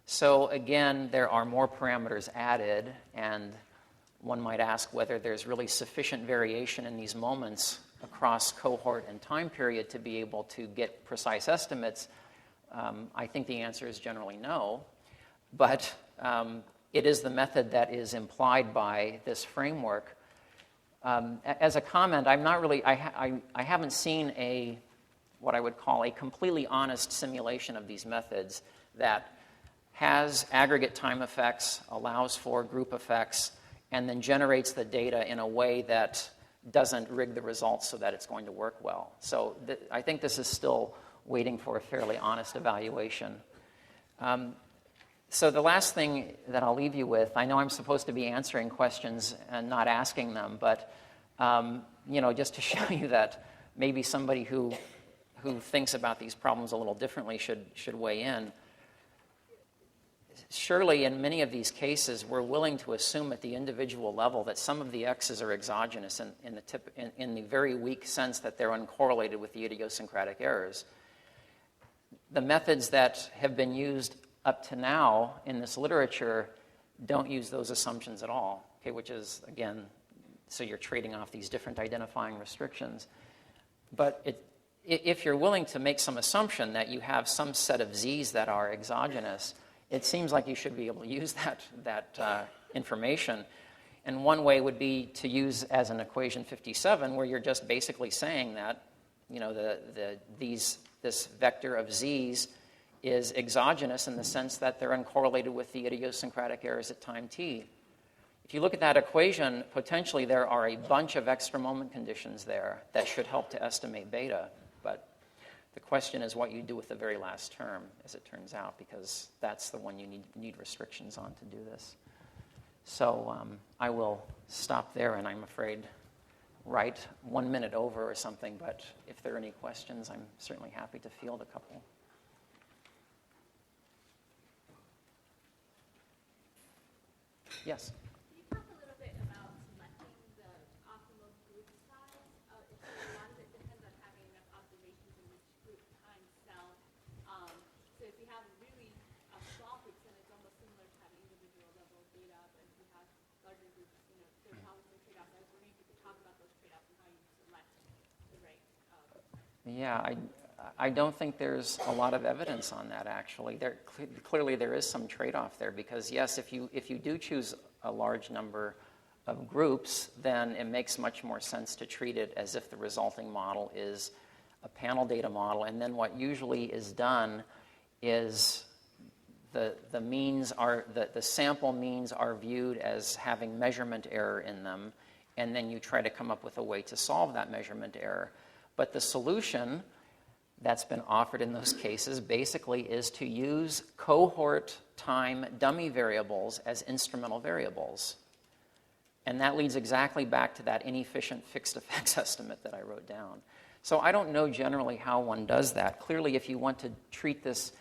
So again, there are more parameters added, and one might ask whether there's really sufficient variation in these moments across cohort and time period to be able to get precise estimates. I think the answer is generally no, but it is the method that is implied by this framework. As a comment, I'm not really, I haven't seen what I would call a completely honest simulation of these methods that has aggregate time effects, allows for group effects, and then generates the data in a way that doesn't rig the results so that it's going to work well. So I think this is still waiting for a fairly honest evaluation. So the last thing that I'll leave you with, I know I'm supposed to be answering questions and not asking them, but just to show you that maybe somebody who thinks about these problems a little differently should weigh in. Surely in many of these cases, we're willing to assume at the individual level that some of the x's are exogenous in the very weak sense that they're uncorrelated with the idiosyncratic errors. The methods that have been used up to now in this literature don't use those assumptions at all, okay, which is, again, so you're trading off these different identifying restrictions. But if you're willing to make some assumption that you have some set of z's that are exogenous, it seems like you should be able to use that information. And one way would be to use as an equation 57, where you're just basically saying that this vector of z's is exogenous in the sense that they're uncorrelated with the idiosyncratic errors at time t. If you look at that equation, potentially there are a bunch of extra moment conditions there that should help to estimate beta. But the question is what you do with the very last term, as it turns out, because that's the one you need restrictions on to do this. So I will stop there, and I'm afraid right 1 minute over or something, but if there are any questions, I'm certainly happy to field a couple. Yes? Can you talk a little bit about selecting the optimal group size? A lot of it depends on having enough observations in each group times cell. So if you have really a small group, then it's almost similar to having individual level data. But if you have larger groups, there's probably some trade-offs. I was wondering if you could talk about those trade-offs and how you select the right group size. Yeah, I don't think there's a lot of evidence on that, actually. Clearly there is some trade-off there, because yes, if you do choose a large number of groups, then it makes much more sense to treat it as if the resulting model is a panel data model. And then what usually is done is the sample means are viewed as having measurement error in them, and then you try to come up with a way to solve that measurement error. But the solution that's been offered in those cases basically is to use cohort time dummy variables as instrumental variables. And that leads exactly back to that inefficient fixed effects estimate that I wrote down. So I don't know generally how one does that. Clearly, if you want to treat this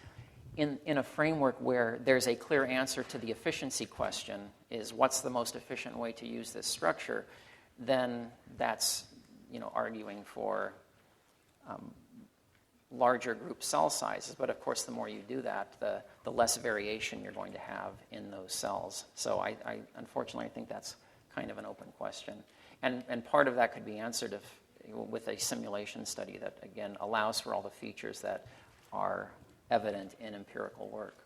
in a framework where there's a clear answer to the efficiency question, is what's the most efficient way to use this structure, then that's arguing for larger group cell sizes. But of course, the more you do that, the less variation you're going to have in those cells. So I unfortunately, I think that's kind of an open question. And part of that could be answered with a simulation study that, again, allows for all the features that are evident in empirical work.